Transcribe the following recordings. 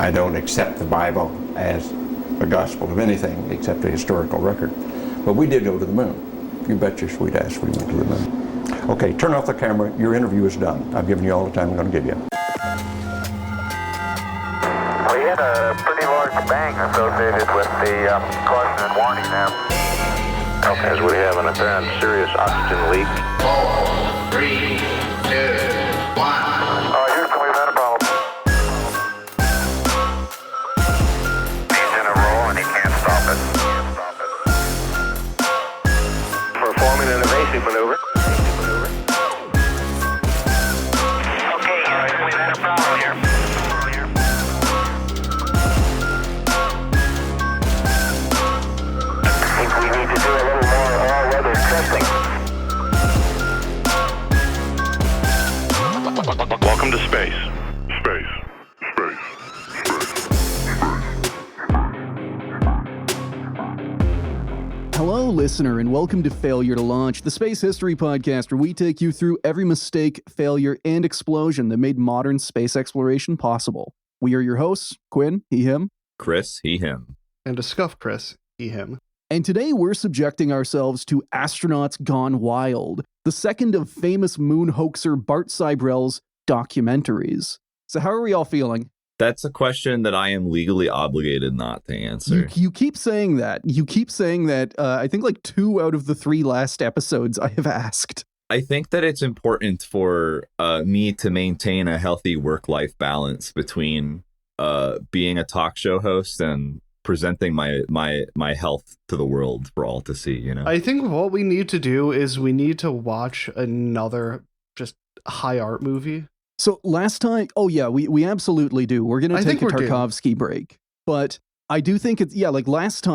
I don't accept the Bible as a gospel of anything except a historical record. But we did go to the moon. You bet your sweet ass we went to the moon. Okay, turn off the camera. Your interview is done. I've given you all the time I'm going to give you. We had a pretty large bang associated with the caution and warning now. Okay, as we have an apparent serious oxygen leak. 4, 3, 2, 1. Houston, we've had a problem. He's in a roll and he can't stop it. Performing an evasive maneuver. Okay, Houston, we've had a problem here. I think we need to do a little more all-weather testing. Welcome to space. Hello, listener, and welcome to Failure to Launch, the space history podcast where we take you through every mistake, failure, and explosion that made modern space exploration possible. We are your hosts, Quinn, he, him. Chris, he, him. And a scuff Chris, he, him. And today we're subjecting ourselves to Astronauts Gone Wild, the second of famous moon hoaxer Bart Sibrel's documentaries. So how are we all feeling? That's a question that I am legally obligated not to answer. You keep saying that. You keep saying that. I think like 2 out of the 3 last episodes I have asked. I think that it's important for me to maintain a healthy work-life balance between being a talk show host and presenting my health to the world for all to see, you know? I think what we need to do is we need to watch another just high art movie. So last time, oh yeah, we absolutely do. We're going to take a we're due. Tarkovsky break. But I do think it's, yeah, like last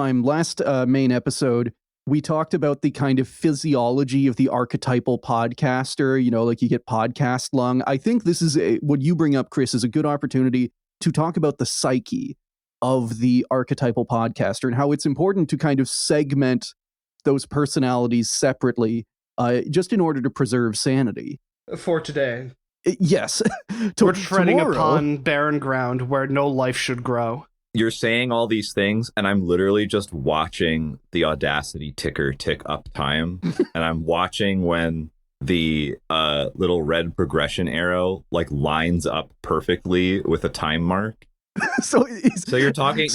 main episode, we talked about the kind of physiology of the archetypal podcaster, you know, like you get podcast lung. I think this is what you bring up, Chris, is a good opportunity to talk about the psyche of the archetypal podcaster and how it's important to kind of segment those personalities separately, just in order to preserve sanity. For today. Yes. We're treading tomorrow, upon barren ground where no life should grow. You're saying all these things, and I'm literally just watching the Audacity ticker tick up time, and I'm watching when the little red progression arrow like lines up perfectly with a time mark. So you're talking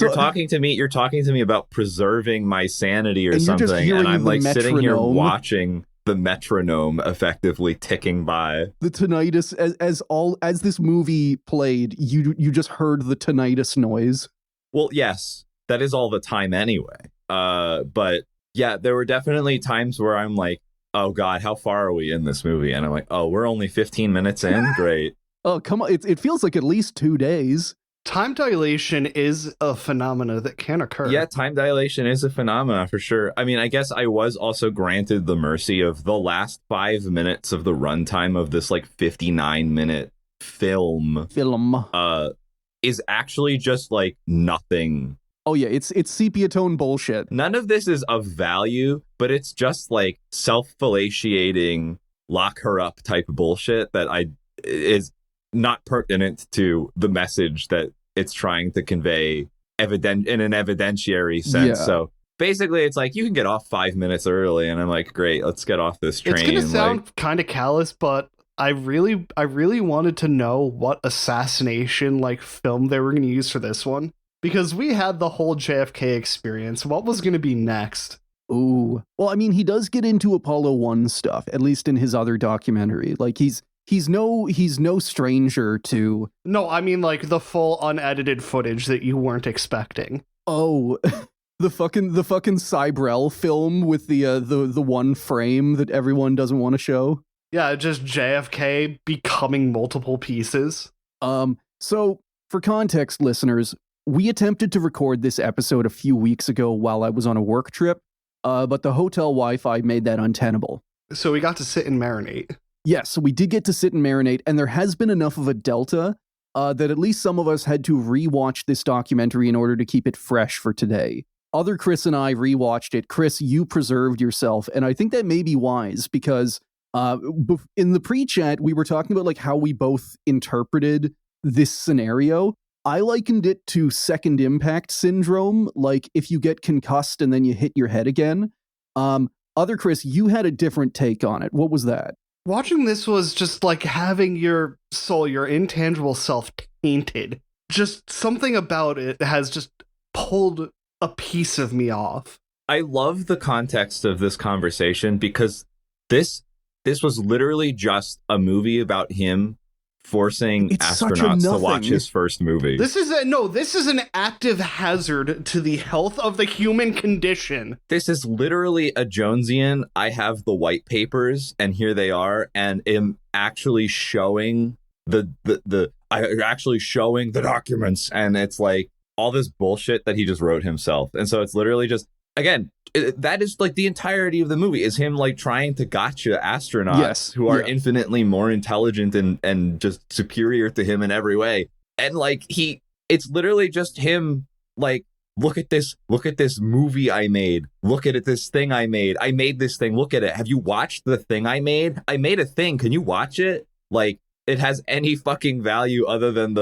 to me about preserving my sanity or something, and I'm like sitting here watching the metronome effectively ticking by. The tinnitus, as this movie played, you just heard the tinnitus noise. Well, yes, that is all the time anyway. But yeah, there were definitely times where I'm like, oh God, how far are we in this movie? And I'm like, oh, we're only 15 minutes in? Great. Oh, come on. It feels like at least 2 days. Time dilation is a phenomena that can occur. Yeah, time dilation is a phenomena for sure. I mean, I guess I was also granted the mercy of the last 5 minutes of the runtime of this like 59-minute film is actually just like nothing. Oh yeah, it's sepia tone bullshit. None of this is of value, but it's just like self-fallatiating, lock her up type bullshit that is not pertinent to the message that it's trying to convey in an evidentiary sense. Yeah. So basically it's like you can get off 5 minutes early, and I'm like, great, let's get off this train. It's gonna sound kind of callous, but I really wanted to know what assassination like film they were gonna use for this one, because we had the whole JFK experience. What was gonna be next? Ooh. Well, I mean, he does get into Apollo 1 stuff, at least in his other documentary. Like He's no stranger to... No, I mean like the full unedited footage that you weren't expecting. Oh, the fucking Sibrel film with the one frame that everyone doesn't want to show. Yeah, just JFK becoming multiple pieces. So for context, listeners, we attempted to record this episode a few weeks ago while I was on a work trip, but the hotel Wi-Fi made that untenable. So we got to sit and marinate. Yes, so we did get to sit and marinate, and there has been enough of a delta that at least some of us had to rewatch this documentary in order to keep it fresh for today. Other Chris and I rewatched it. Chris, you preserved yourself, and I think that may be wise because in the pre-chat, we were talking about like how we both interpreted this scenario, I likened it to second impact syndrome, like if you get concussed and then you hit your head again. Other Chris, you had a different take on it. What was that? Watching this was just like having your soul, your intangible self tainted. Just something about it has just pulled a piece of me off. I love the context of this conversation because this was literally just a movie about him forcing astronauts to watch his first movie. This is an active hazard to the health of the human condition. This is literally a Jonesian. I have the white papers, and here they are, and am actually showing the documents, and it's like all this bullshit that he just wrote himself. And so it's literally just, again, that is like the entirety of the movie is him like trying to gotcha astronauts who are infinitely more intelligent and just superior to him in every way. And like it's literally just him like, look at this movie I made. Look at it, this thing I made. I made this thing. Look at it. Have you watched the thing I made? I made a thing. Can you watch it? Like, it has any fucking value other than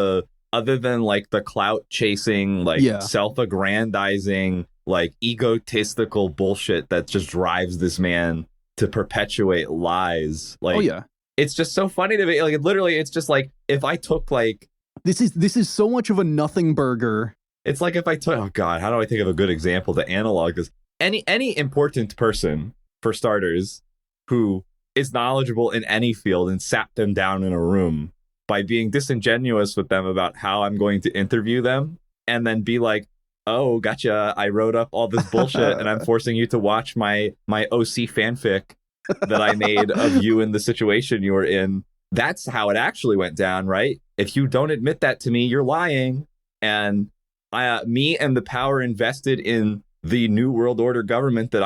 like the clout chasing, like self-aggrandizing, like egotistical bullshit that just drives this man to perpetuate lies. Like, it's just so funny to me. Like, literally, it's just like if I took like this is so much of a nothing burger. It's like if I took, oh God, how do I think of a good example to analog this? Any important person, for starters, who is knowledgeable in any field and sat them down in a room by being disingenuous with them about how I'm going to interview them, and then be like, oh, gotcha, I wrote up all this bullshit and I'm forcing you to watch my OC fanfic that I made of you in the situation you were in. That's how it actually went down, right? If you don't admit that to me, you're lying. And me and the power invested in the New World Order government that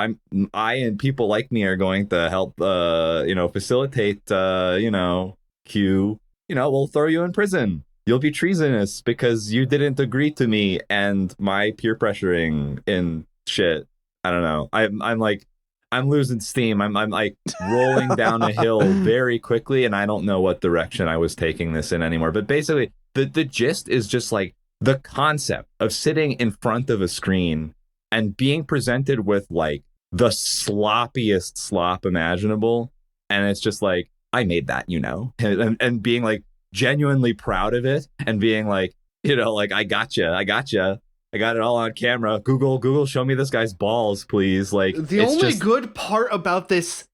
I and people like me are going to help, facilitate, Q, we'll throw you in prison. You'll be treasonous because you didn't agree to me and my peer pressuring and shit. I don't know. I'm losing steam. I'm like rolling down a hill very quickly, and I don't know what direction I was taking this in anymore. But basically, the gist is just like the concept of sitting in front of a screen and being presented with like the sloppiest slop imaginable, and it's just like, I made that, and being like genuinely proud of it and being like, like, I gotcha. I got it all on camera. Google, show me this guy's balls, please. Like, the only good part about this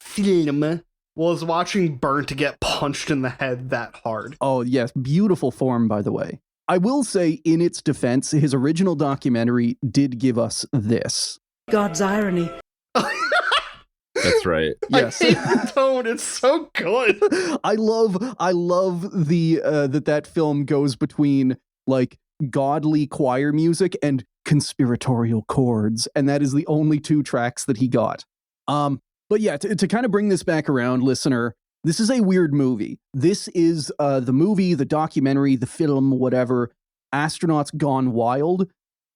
film was watching Burnt get punched in the head that hard. Oh, yes. Beautiful form, by the way. I will say, in its defense, his original documentary did give us this. God's irony. That's right. Yes. I hate the tone. It's so good. I love the that film goes between like godly choir music and conspiratorial chords, and that is the only two tracks that he got. But yeah, to kind of bring this back around, listener, this is a weird movie. This is the movie, the documentary, the film, whatever, Astronauts Gone Wild,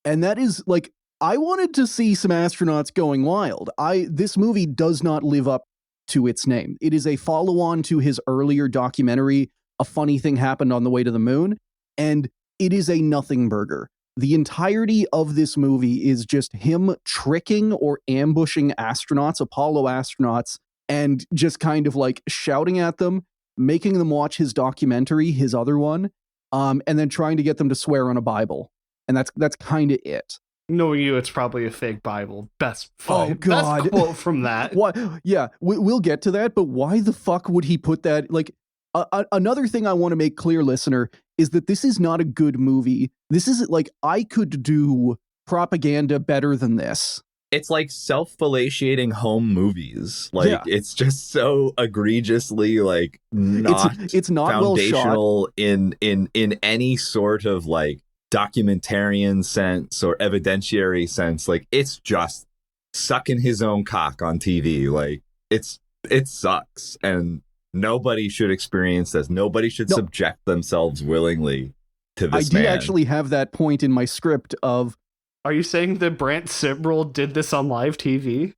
and that is like, I wanted to see some astronauts going wild. This movie does not live up to its name. It is a follow-on to his earlier documentary, A Funny Thing Happened on the Way to the Moon, and it is a nothing burger. The entirety of this movie is just him tricking or ambushing astronauts, Apollo astronauts, and just kind of like shouting at them, making them watch his documentary, his other one, and then trying to get them to swear on a Bible. And that's kind of it. Knowing you, it's probably a fake Bible. Best God. Best quote from that. What? Yeah, we'll get to that, but why the fuck would he put that? Like, another thing I want to make clear, listener, is that this is not a good movie. This is like, I could do propaganda better than this. It's like self-fellatiating home movies. Like, it's just so egregiously like it's not foundational well shot. in any sort of like documentarian sense or evidentiary sense. Like, it's just sucking his own cock on TV. Like, it sucks, and nobody should experience this. Nobody should subject themselves willingly to this. I did actually have that point in my script of, are you saying that Bart Sibrel did this on live TV?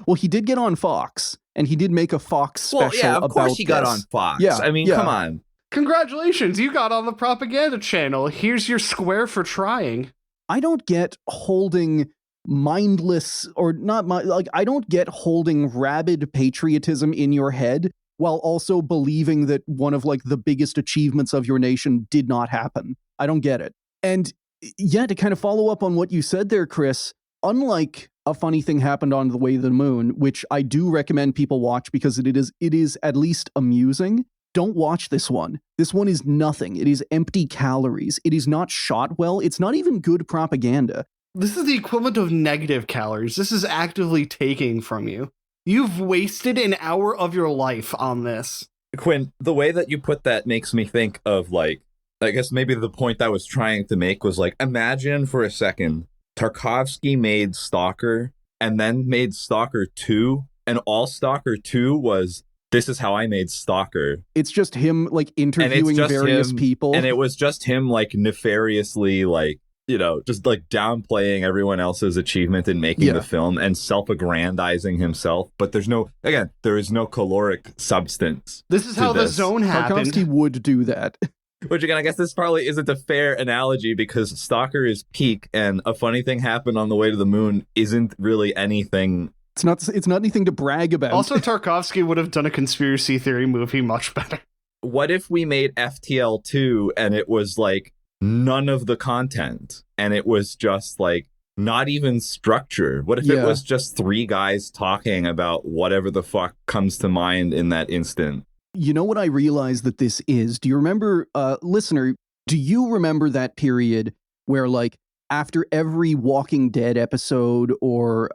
Well, he did get on Fox, and he did make a Fox special. Well, yeah, of course he got on Fox. Yeah, I mean, come on. Congratulations, you got on the propaganda channel. Here's your square for trying. I don't get holding mindless or not like I don't get holding rabid patriotism in your head while also believing that one of like the biggest achievements of your nation did not happen. I don't get it. And yeah, to kind of follow up on what you said there, Chris, unlike A Funny Thing Happened on the Way to the Moon, which I do recommend people watch because it is at least amusing. Don't watch this one. This one is nothing. It is empty calories. It is not shot well. It's not even good propaganda. This is the equivalent of negative calories. This is actively taking from you. You've wasted an hour of your life on this. Quinn, the way that you put that makes me think of, like, I guess maybe the point I was trying to make was, like, imagine for a second Tarkovsky made Stalker and then made Stalker 2, and all Stalker 2 was, this is how I made Stalker. It's just him, like, interviewing various people. And it was just him, like, nefariously, like, you know, just, like, downplaying everyone else's achievement in making the film and self-aggrandizing himself. But there is no caloric substance. This is how the zone happened. Tarkovsky would do that. Which, again, I guess this probably isn't a fair analogy because Stalker is peak and A Funny Thing Happened on the Way to the Moon isn't really anything. It's not anything to brag about. Also, Tarkovsky would have done a conspiracy theory movie much better. What if we made FTL 2 and it was like none of the content and it was just like not even structure? What if it was just three guys talking about whatever the fuck comes to mind in that instant? You know what I realized that this is? Do you remember, listener, do you remember that period where, like, after every Walking Dead episode or,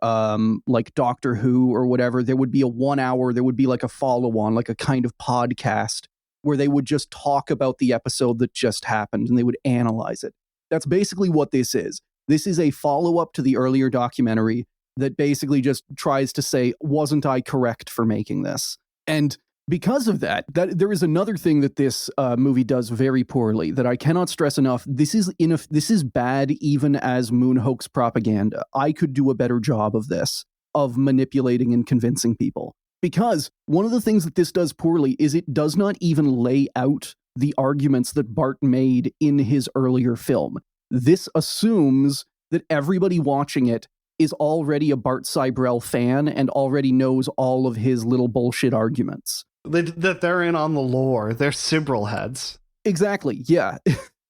like, Doctor Who or whatever, there would be a 1 hour, there would be, like, a follow-on, like a kind of podcast where they would just talk about the episode that just happened and they would analyze it. That's basically what this is. This is a follow-up to the earlier documentary that basically just tries to say, wasn't I correct for making this? And because of that there is another thing that this movie does very poorly that I cannot stress enough. This is bad even as moon hoax propaganda. I could do a better job of this, of manipulating and convincing people. Because one of the things that this does poorly is it does not even lay out the arguments that Bart made in his earlier film. This assumes that everybody watching it is already a Bart Sibrel fan and already knows all of his little bullshit arguments. That they're in on the lore. They're Sibrel heads. Exactly, yeah.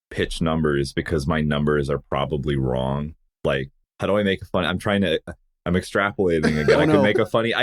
Pitch numbers because my numbers are probably wrong. Like, how do I make a fun? I'm extrapolating again. I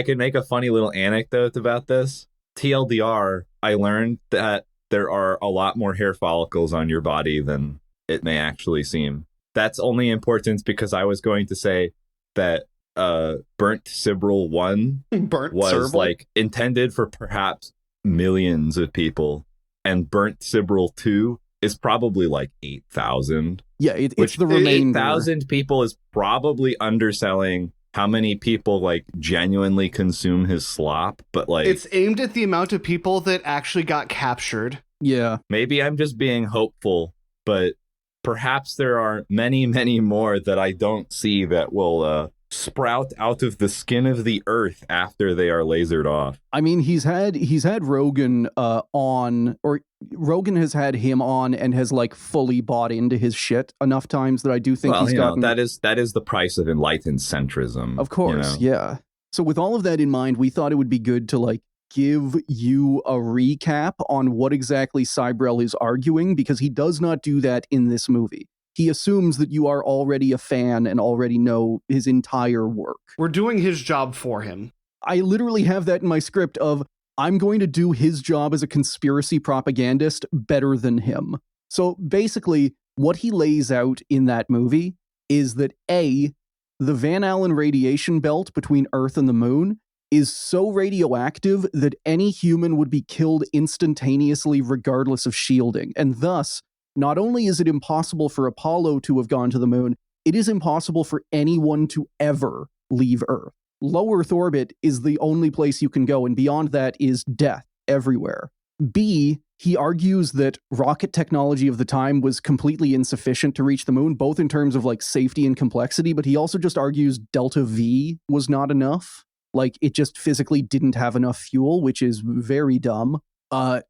could make a funny little anecdote about this. TLDR, I learned that there are a lot more hair follicles on your body than it may actually seem. That's only important because I was going to say that Burnt Sibrel 1 was like intended for perhaps millions of people, and Burnt Sibrel 2 is probably like 8,000. Yeah, it's the remainder. 8,000 people is probably underselling how many people like genuinely consume his slop, but like it's aimed at the amount of people that actually got captured. Yeah. Maybe I'm just being hopeful, but perhaps there are many, many more that I don't see that will sprout out of the skin of the earth after they are lasered off. I mean, he's had Rogan on, or Rogan has had him on and has like fully bought into his shit enough times that I do think he's gotten... that is the price of enlightened centrism. Of course, yeah. So with all of that in mind, we thought it would be good to like give you a recap on what exactly Sibrel is arguing, because he does not do that in this movie. He assumes that you are already a fan and already know his entire work. We're doing his job for him. I literally have that in my script of, I'm going to do his job as a conspiracy propagandist better than him. So basically, what he lays out in that movie is that A, the Van Allen radiation belt between Earth and the moon is so radioactive that any human would be killed instantaneously regardless of shielding, and thus, not only is it impossible for Apollo to have gone to the moon, it is impossible for anyone to ever leave Earth. Low Earth orbit is the only place you can go, and beyond that is death everywhere. B, he argues that rocket technology of the time was completely insufficient to reach the moon, both in terms of like safety and complexity, but he also just argues delta V was not enough. Like, it just physically didn't have enough fuel, which is very dumb.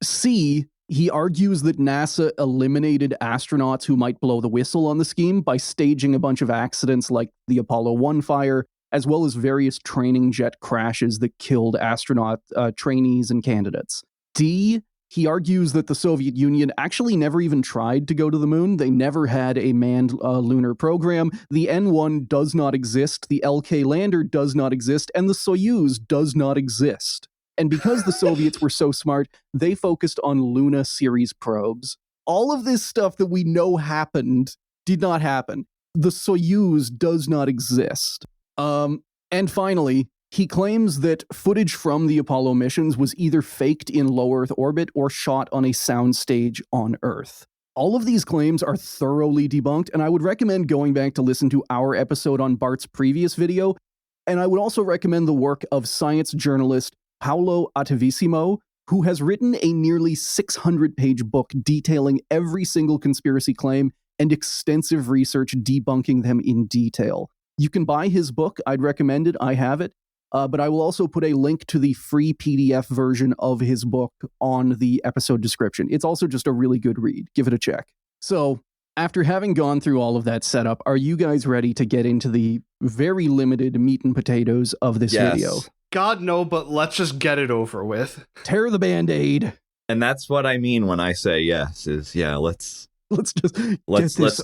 C, He argues that NASA eliminated astronauts who might blow the whistle on the scheme by staging a bunch of accidents like the Apollo 1 fire, as well as various training jet crashes that killed astronaut trainees and candidates. D, he argues that the Soviet Union actually never even tried to go to the moon. They never had a manned lunar program. The N-1 does not exist, the LK lander does not exist, and the Soyuz does not exist. And because the Soviets were so smart, they focused on Luna series probes. All of this stuff that we know happened did not happen. The Soyuz does not exist. And finally, he claims that footage from the Apollo missions was either faked in low Earth orbit or shot on a soundstage on Earth. All of these claims are thoroughly debunked, and I would recommend going back to listen to our episode on Bart's previous video. And I would also recommend the work of science journalist Paolo Attavissimo, who has written a nearly 600-page book detailing every single conspiracy claim and extensive research debunking them in detail. You can buy his book. I'd recommend it. I have it. But I will also put a link to the free PDF version of his book on the episode description. It's also just a really good read. Give it a check. So, after having gone through all of that setup, are you guys ready to get into the very limited meat and potatoes of this video? God, no, but let's just get it over with. Tear the Band-Aid. And that's what I mean when I say yes, is let's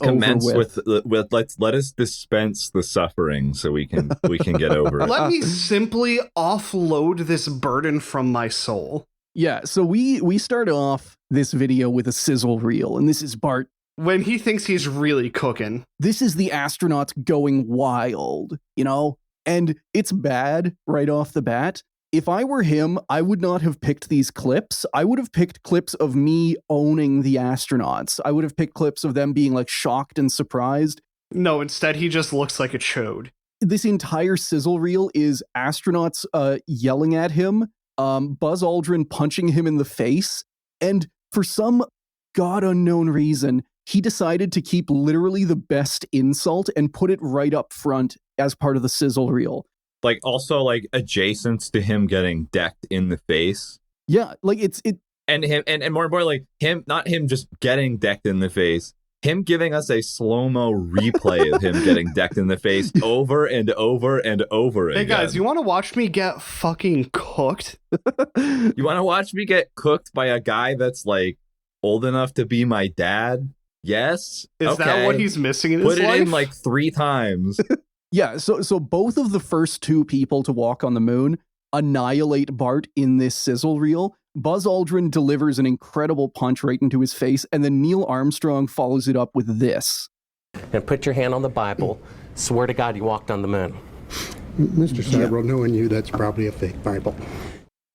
commence with let us dispense the suffering so we can get over it. Let me simply offload this burden from my soul. Yeah, so we start off this video with a sizzle reel, and this is Bart. When he thinks he's really cooking. This is the astronauts going wild, you know? And it's bad right off the bat. If I were him, I would not have picked these clips. I would have picked clips of me owning the astronauts. I would have picked clips of them being like shocked and surprised. No, instead he just looks like a chode. This entire sizzle reel is astronauts yelling at him, Buzz Aldrin punching him in the face, and for some god unknown reason, he decided to keep literally the best insult and put it right up front as part of the sizzle reel. Like, also, like, adjacent to him getting decked in the face. Yeah, like, it... And him, and more importantly, not him just getting decked in the face, him giving us a slow-mo replay of him getting decked in the face over and over and over again. Hey, guys, you want to watch me get fucking cooked? You want to watch me get cooked by a guy that's, like, old enough to be my dad? Yes? Is that what he's missing in his life? Put it in, like, 3 times. Yeah, so both of the first 2 people to walk on the moon annihilate Bart in this sizzle reel. Buzz Aldrin delivers an incredible punch right into his face, and then Neil Armstrong follows it up with this. And put your hand on the Bible. Swear to God you walked on the moon. Mr. Sibrel, knowing you, that's probably a fake Bible.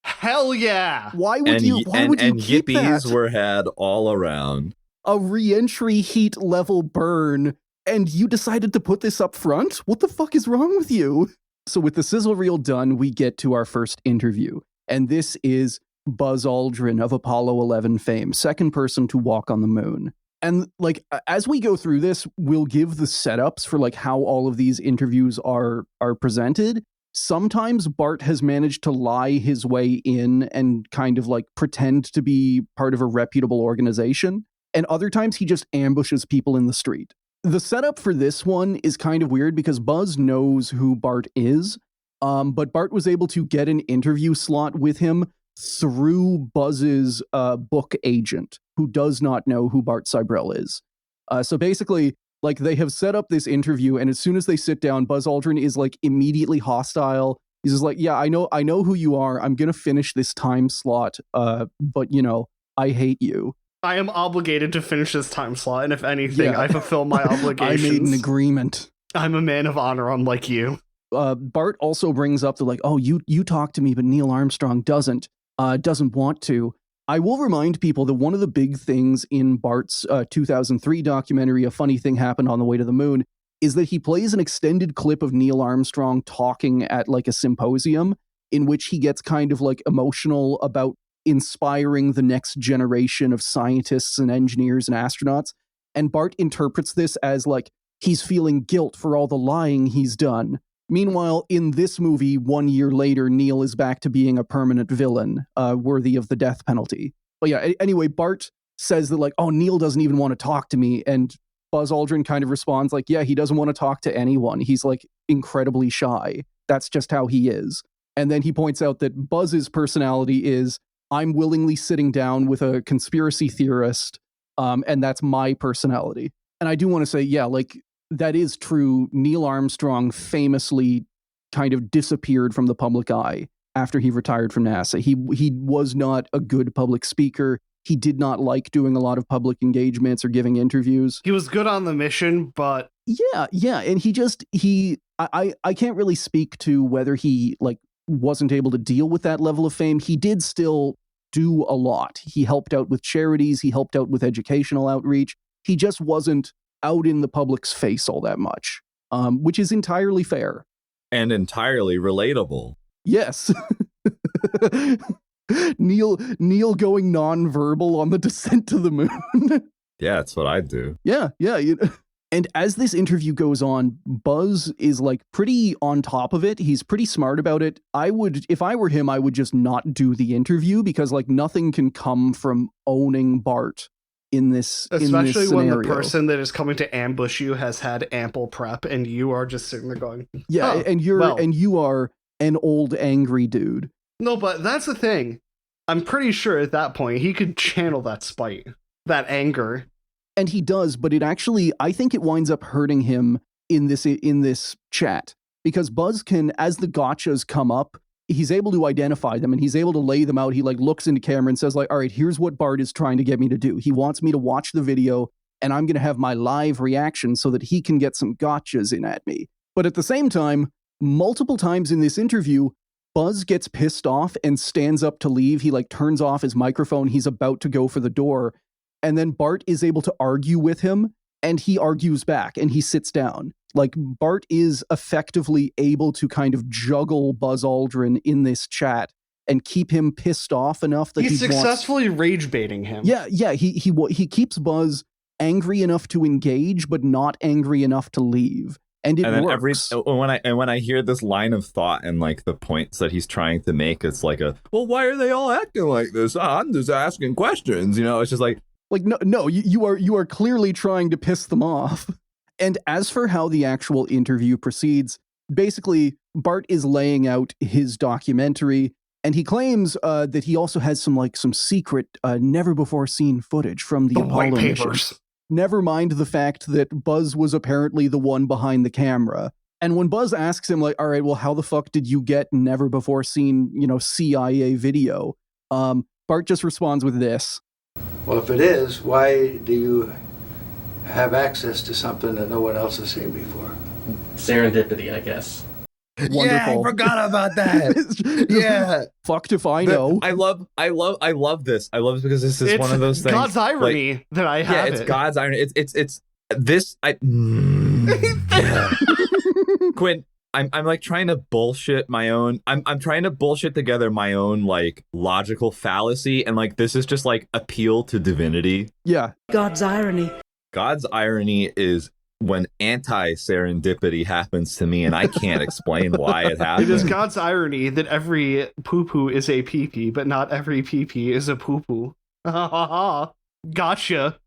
Hell yeah! Why would you keep yippies that? were had all around. A re-entry heat level burn. And you decided to put this up front? What the fuck is wrong with you? So with the sizzle reel done, we get to our first interview. And this is Buzz Aldrin of Apollo 11 fame, second person to walk on the moon. And like, as we go through this, we'll give the setups for like how all of these interviews are presented. Sometimes Bart has managed to lie his way in and kind of like pretend to be part of a reputable organization. And other times he just ambushes people in the street. The setup for this one is kind of weird because Buzz knows who Bart is, but Bart was able to get an interview slot with him through Buzz's book agent, who does not know who Bart Sibrel is. So basically, like, they have set up this interview, and as soon as they sit down, Buzz Aldrin is like immediately hostile. He's just like, yeah, I know who you are. I'm gonna finish this time slot, but you know, I hate you. I am obligated to finish this time slot, and if anything, I fulfill my obligations. I made an agreement. I'm a man of honor, unlike you. Bart also brings up the like, oh, you talk to me, but Neil Armstrong doesn't want to. I will remind people that one of the big things in Bart's 2003 documentary, A Funny Thing Happened on the Way to the Moon, is that he plays an extended clip of Neil Armstrong talking at like a symposium in which he gets kind of like emotional about inspiring the next generation of scientists and engineers and astronauts. And Bart interprets this as like he's feeling guilt for all the lying he's done. Meanwhile, in this movie, 1 year later, Neil is back to being a permanent villain, worthy of the death penalty. But yeah, anyway, Bart says that like, oh, Neil doesn't even want to talk to me. And Buzz Aldrin kind of responds like, yeah, he doesn't want to talk to anyone. He's like incredibly shy. That's just how he is. And then he points out that Buzz's personality is, I'm willingly sitting down with a conspiracy theorist, and that's my personality. And I do want to say, yeah, like that is true. Neil Armstrong famously kind of disappeared from the public eye after he retired from NASA. He was not a good public speaker. He did not like doing a lot of public engagements or giving interviews. He was good on the mission, but yeah, and I can't really speak to whether he like wasn't able to deal with that level of fame. He did still do a lot. He helped out with charities, he helped out with educational outreach. He just wasn't out in the public's face all that much, which is entirely fair. And entirely relatable. Yes. Neil going nonverbal on the descent to the moon. Yeah, that's what I'd do. Yeah. And as this interview goes on, Buzz is like pretty on top of it. He's pretty smart about it. If I were him, I would just not do the interview because like nothing can come from owning Bart in this especially when the scenario. person that is coming to ambush you has had ample prep and you are just sitting there going, yeah, oh, and you are an old angry dude. No, but that's the thing. I'm pretty sure at that point he could channel that spite, that anger. And he does, but I think it winds up hurting him in this chat because Buzz can, as the gotchas come up, he's able to identify them and he's able to lay them out. He like looks into camera and says like, all right, here's what Bart is trying to get me to do. He wants me to watch the video and I'm going to have my live reaction so that he can get some gotchas in at me. But at the same time, multiple times in this interview, Buzz gets pissed off and stands up to leave. He like turns off his microphone. He's about to go for the door. And then Bart is able to argue with him and he argues back and he sits down. Like Bart is effectively able to kind of juggle Buzz Aldrin in this chat and keep him pissed off enough that he's successfully rage baiting him. Yeah. He keeps Buzz angry enough to engage, but not angry enough to leave. And then works. When I hear this line of thought and like the points that he's trying to make, it's like well, why are they all acting like this? I'm just asking questions, you know. It's just like no, you are clearly trying to piss them off. And as for how the actual interview proceeds, basically Bart is laying out his documentary, and he claims that he also has some secret, never before seen footage from the Apollo white mission. papers. Never mind the fact that Buzz was apparently the one behind the camera. And when Buzz asks him, like, all right, well, how the fuck did you get never before seen, CIA video? Bart just responds with this. Well, if it is, why do you have access to something that no one else has seen before? Serendipity, I guess. Wonderful. Yeah, I forgot about that. Yeah. Fucked if I know. I love this. I love this because this is one of those things. God's irony like, that I have. Yeah, it's God's irony. It's this. Quinn, I'm like trying to bullshit my own. I'm trying to bullshit together my own like logical fallacy, and like this is just like appeal to divinity. Yeah. God's irony. God's irony is when anti-serendipity happens to me and I can't explain why it happens. It is God's irony that every poo-poo is a pee-pee, but not every pee-pee is a poo-poo. Gotcha.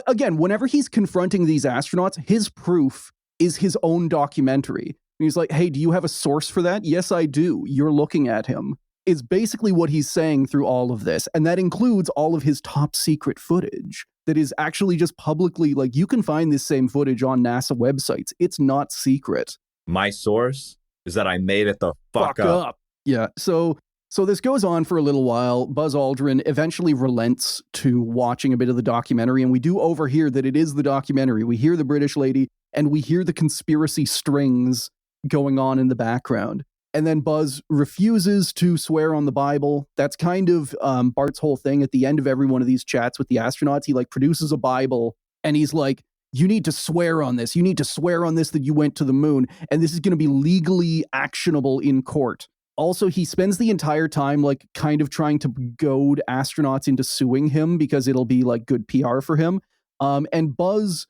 Again, whenever he's confronting these astronauts, his proof is his own documentary. He's like, hey, do you have a source for that? Yes, I do. You're looking at him. Is basically what he's saying through all of this. And that includes all of his top secret footage that is actually just publicly, like, you can find this same footage on NASA websites. It's not secret. My source is that I made it the fuck up. Yeah, so this goes on for a little while. Buzz Aldrin eventually relents to watching a bit of the documentary, and we do overhear that it is the documentary. We hear the British lady, and we hear the conspiracy strings going on in the background. And then Buzz refuses to swear on the Bible. That's kind of Bart's whole thing. At the end of every one of these chats with the astronauts, he like produces a Bible and he's like, you need to swear on this. You need to swear on this that you went to the moon. And this is going to be legally actionable in court. Also, he spends the entire time like kind of trying to goad astronauts into suing him because it'll be like good PR for him. And Buzz,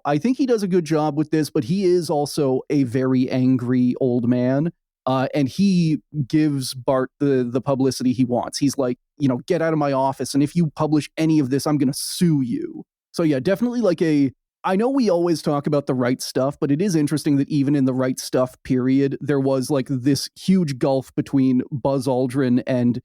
I think he does a good job with this, but he is also a very angry old man. And he gives Bart the publicity he wants. He's like, get out of my office. And if you publish any of this, I'm going to sue you. So yeah, definitely like I know we always talk about the right stuff, but it is interesting that even in the right stuff period, there was like this huge gulf between Buzz Aldrin and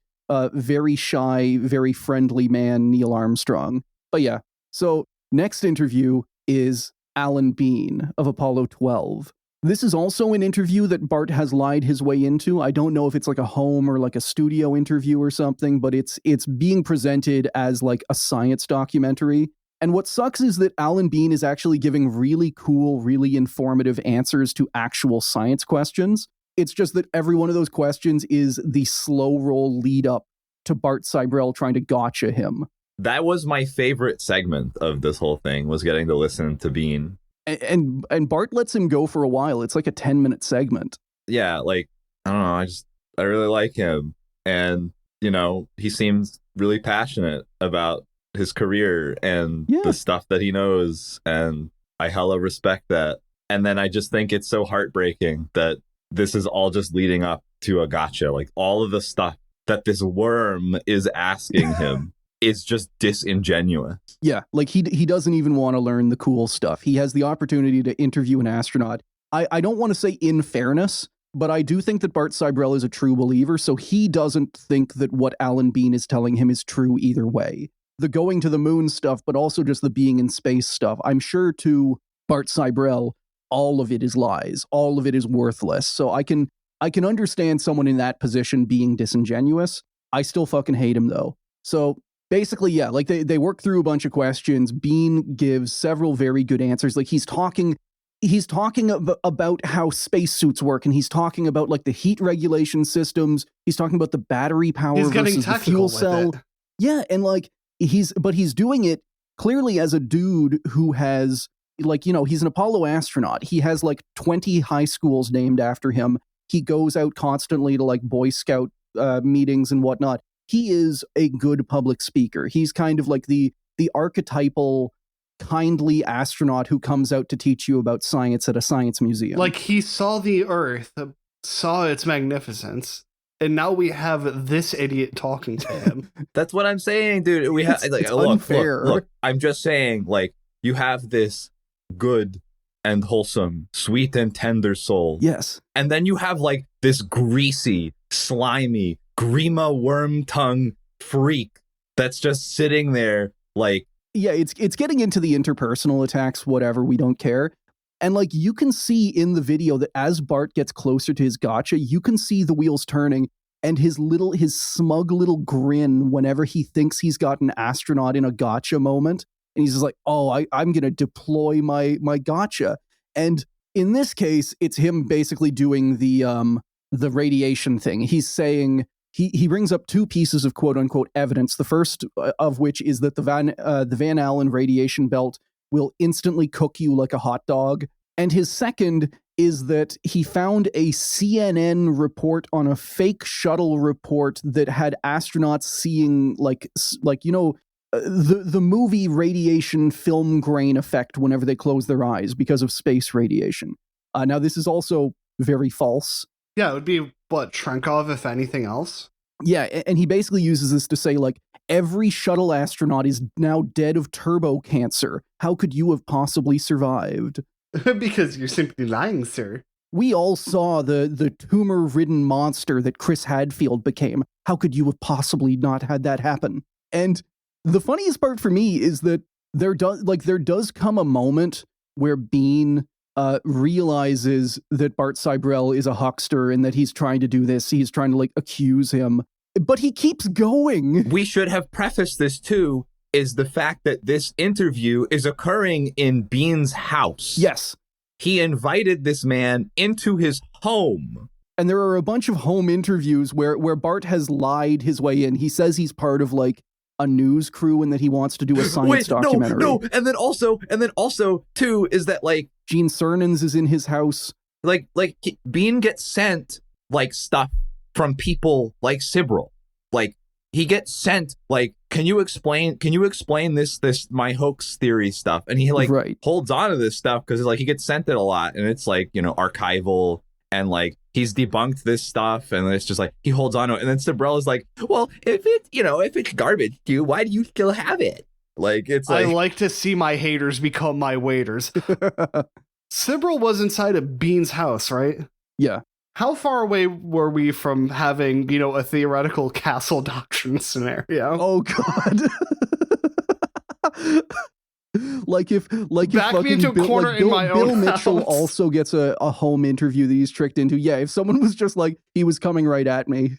very shy, very friendly man, Neil Armstrong. But yeah, so next interview is Alan Bean of Apollo 12. This is also an interview that Bart has lied his way into. I don't know if it's like a home or like a studio interview or something, but it's being presented as like a science documentary. And what sucks is that Alan Bean is actually giving really cool, really informative answers to actual science questions. It's just that every one of those questions is the slow roll lead up to Bart Sibrel trying to gotcha him. That was my favorite segment of this whole thing, was getting to listen to Bean. And Bart lets him go for a while. It's like a 10-minute segment. Yeah, like, I don't know, I really like him. And, he seems really passionate about his career and the stuff that he knows. And I hella respect that. And then I just think it's so heartbreaking that this is all just leading up to a gotcha. Like, all of the stuff that this worm is asking him is just disingenuous. Yeah, like he doesn't even want to learn the cool stuff. He has the opportunity to interview an astronaut. I don't want to say in fairness, but I do think that Bart Sibrel is a true believer, so he doesn't think that what Alan Bean is telling him is true either way. The going to the moon stuff, but also just the being in space stuff. I'm sure to Bart Sibrel, all of it is lies. All of it is worthless. So I can understand someone in that position being disingenuous. I still fucking hate him though. So basically, yeah, like they work through a bunch of questions. Bean gives several very good answers. Like he's talking about how spacesuits work, and he's talking about like the heat regulation systems. He's talking about the battery power versus the fuel cell. Yeah, and like he's doing it clearly as a dude who has like, he's an Apollo astronaut. He has like 20 high schools named after him. He goes out constantly to like Boy Scout meetings and whatnot. He is a good public speaker. He's kind of like the archetypal kindly astronaut who comes out to teach you about science at a science museum. Like, he saw the Earth, saw its magnificence, and now we have this idiot talking to him. That's what I'm saying, dude. We have like, look, I'm just saying, like, you have this good and wholesome, sweet and tender soul. Yes. And then you have like this greasy, slimy, grima worm tongue freak that's just sitting there like, yeah, it's getting into the interpersonal attacks, whatever, we don't care. And like you can see in the video that as Bart gets closer to his gotcha, you can see the wheels turning and his smug little grin whenever he thinks he's got an astronaut in a gotcha moment. And he's just like, oh, I'm going to deploy my gotcha. And in this case, it's him basically doing the radiation thing. He's saying, he brings up two pieces of quote unquote evidence. The first of which is that the Van Allen radiation belt will instantly cook you like a hot dog. And his second is that he found a CNN report on a fake shuttle report that had astronauts seeing like the movie radiation film grain effect whenever they close their eyes because of space radiation. Now, this is also very false. Yeah, it would be, what, Trenkov, if anything else? Yeah, and he basically uses this to say, like, every shuttle astronaut is now dead of turbo cancer. How could you have possibly survived? Because you're simply lying, sir. We all saw the tumor-ridden monster that Chris Hadfield became. How could you have possibly not had that happen? And the funniest part for me is that there does come a moment where Bean realizes that Bart Sibrel is a huckster and that he's trying to do this. He's trying to like accuse him, but he keeps going. We should have prefaced this too, is the fact that this interview is occurring in Bean's house. Yes. He invited this man into his home. And there are a bunch of home interviews where Bart has lied his way in. He says he's part of like a news crew and that he wants to do a science documentary. No, and then also too is that like Gene Cernans is in his house. Like Bean gets sent like stuff from people like Sibrel. Like he gets sent like, can you explain this my hoax theory stuff? And he like holds on to this stuff because like he gets sent it a lot and it's like, archival and like he's debunked this stuff, and it's just like he holds on to it. And then Sibrel is like, well, if it's garbage, dude, why do you still have it? Like, it's like, I like to see my haters become my waiters. Sibrel was inside of Bean's house, right? Yeah. How far away were we from having, a theoretical castle doctrine scenario? Oh God. Like if Back me into a corner in my Bill own Mitchell house. also gets a home interview that he's tricked into. Yeah, if someone was just like, he was coming right at me.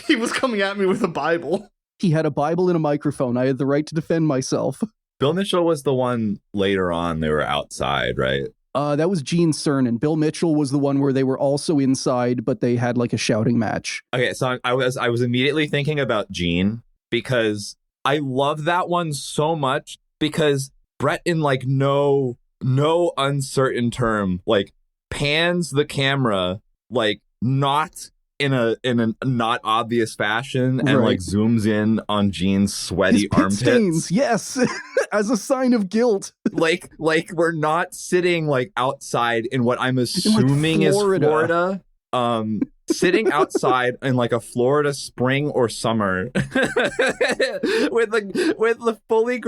He was coming at me with a Bible. He had a Bible and a microphone. I had the right to defend myself. Bill Mitchell was the one later on, they were outside, right? That was Gene Cernan. Bill Mitchell was the one where they were also inside, but they had like a shouting match. Okay, so I was immediately thinking about Gene, because I love that one so much, because Brett, in like no uncertain term, like pans the camera like not in a not obvious fashion, and like zooms in on Gene's sweaty His pit armpits. stains, yes, as a sign of guilt. like we're not sitting like outside in what I'm assuming is Florida. Sitting outside in like a Florida spring or summer with a fully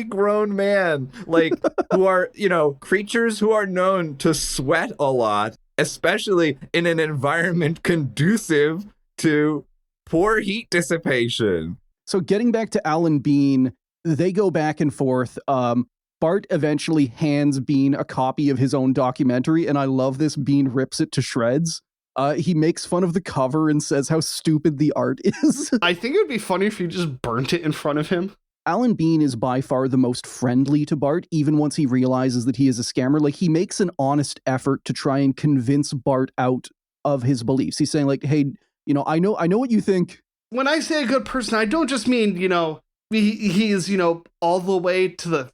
grown man, like, who are, creatures who are known to sweat a lot, especially in an environment conducive to poor heat dissipation. So getting back to Alan Bean, they go back and forth. Bart eventually hands Bean a copy of his own documentary, and I love this. Bean rips it to shreds. He makes fun of the cover and says how stupid the art is. I think it would be funny if you just burnt it in front of him. Alan Bean is by far the most friendly to Bart, even once he realizes that he is a scammer. Like, he makes an honest effort to try and convince Bart out of his beliefs. He's saying, like, hey, I know what you think. When I say a good person, I don't just mean, he is, all the way to the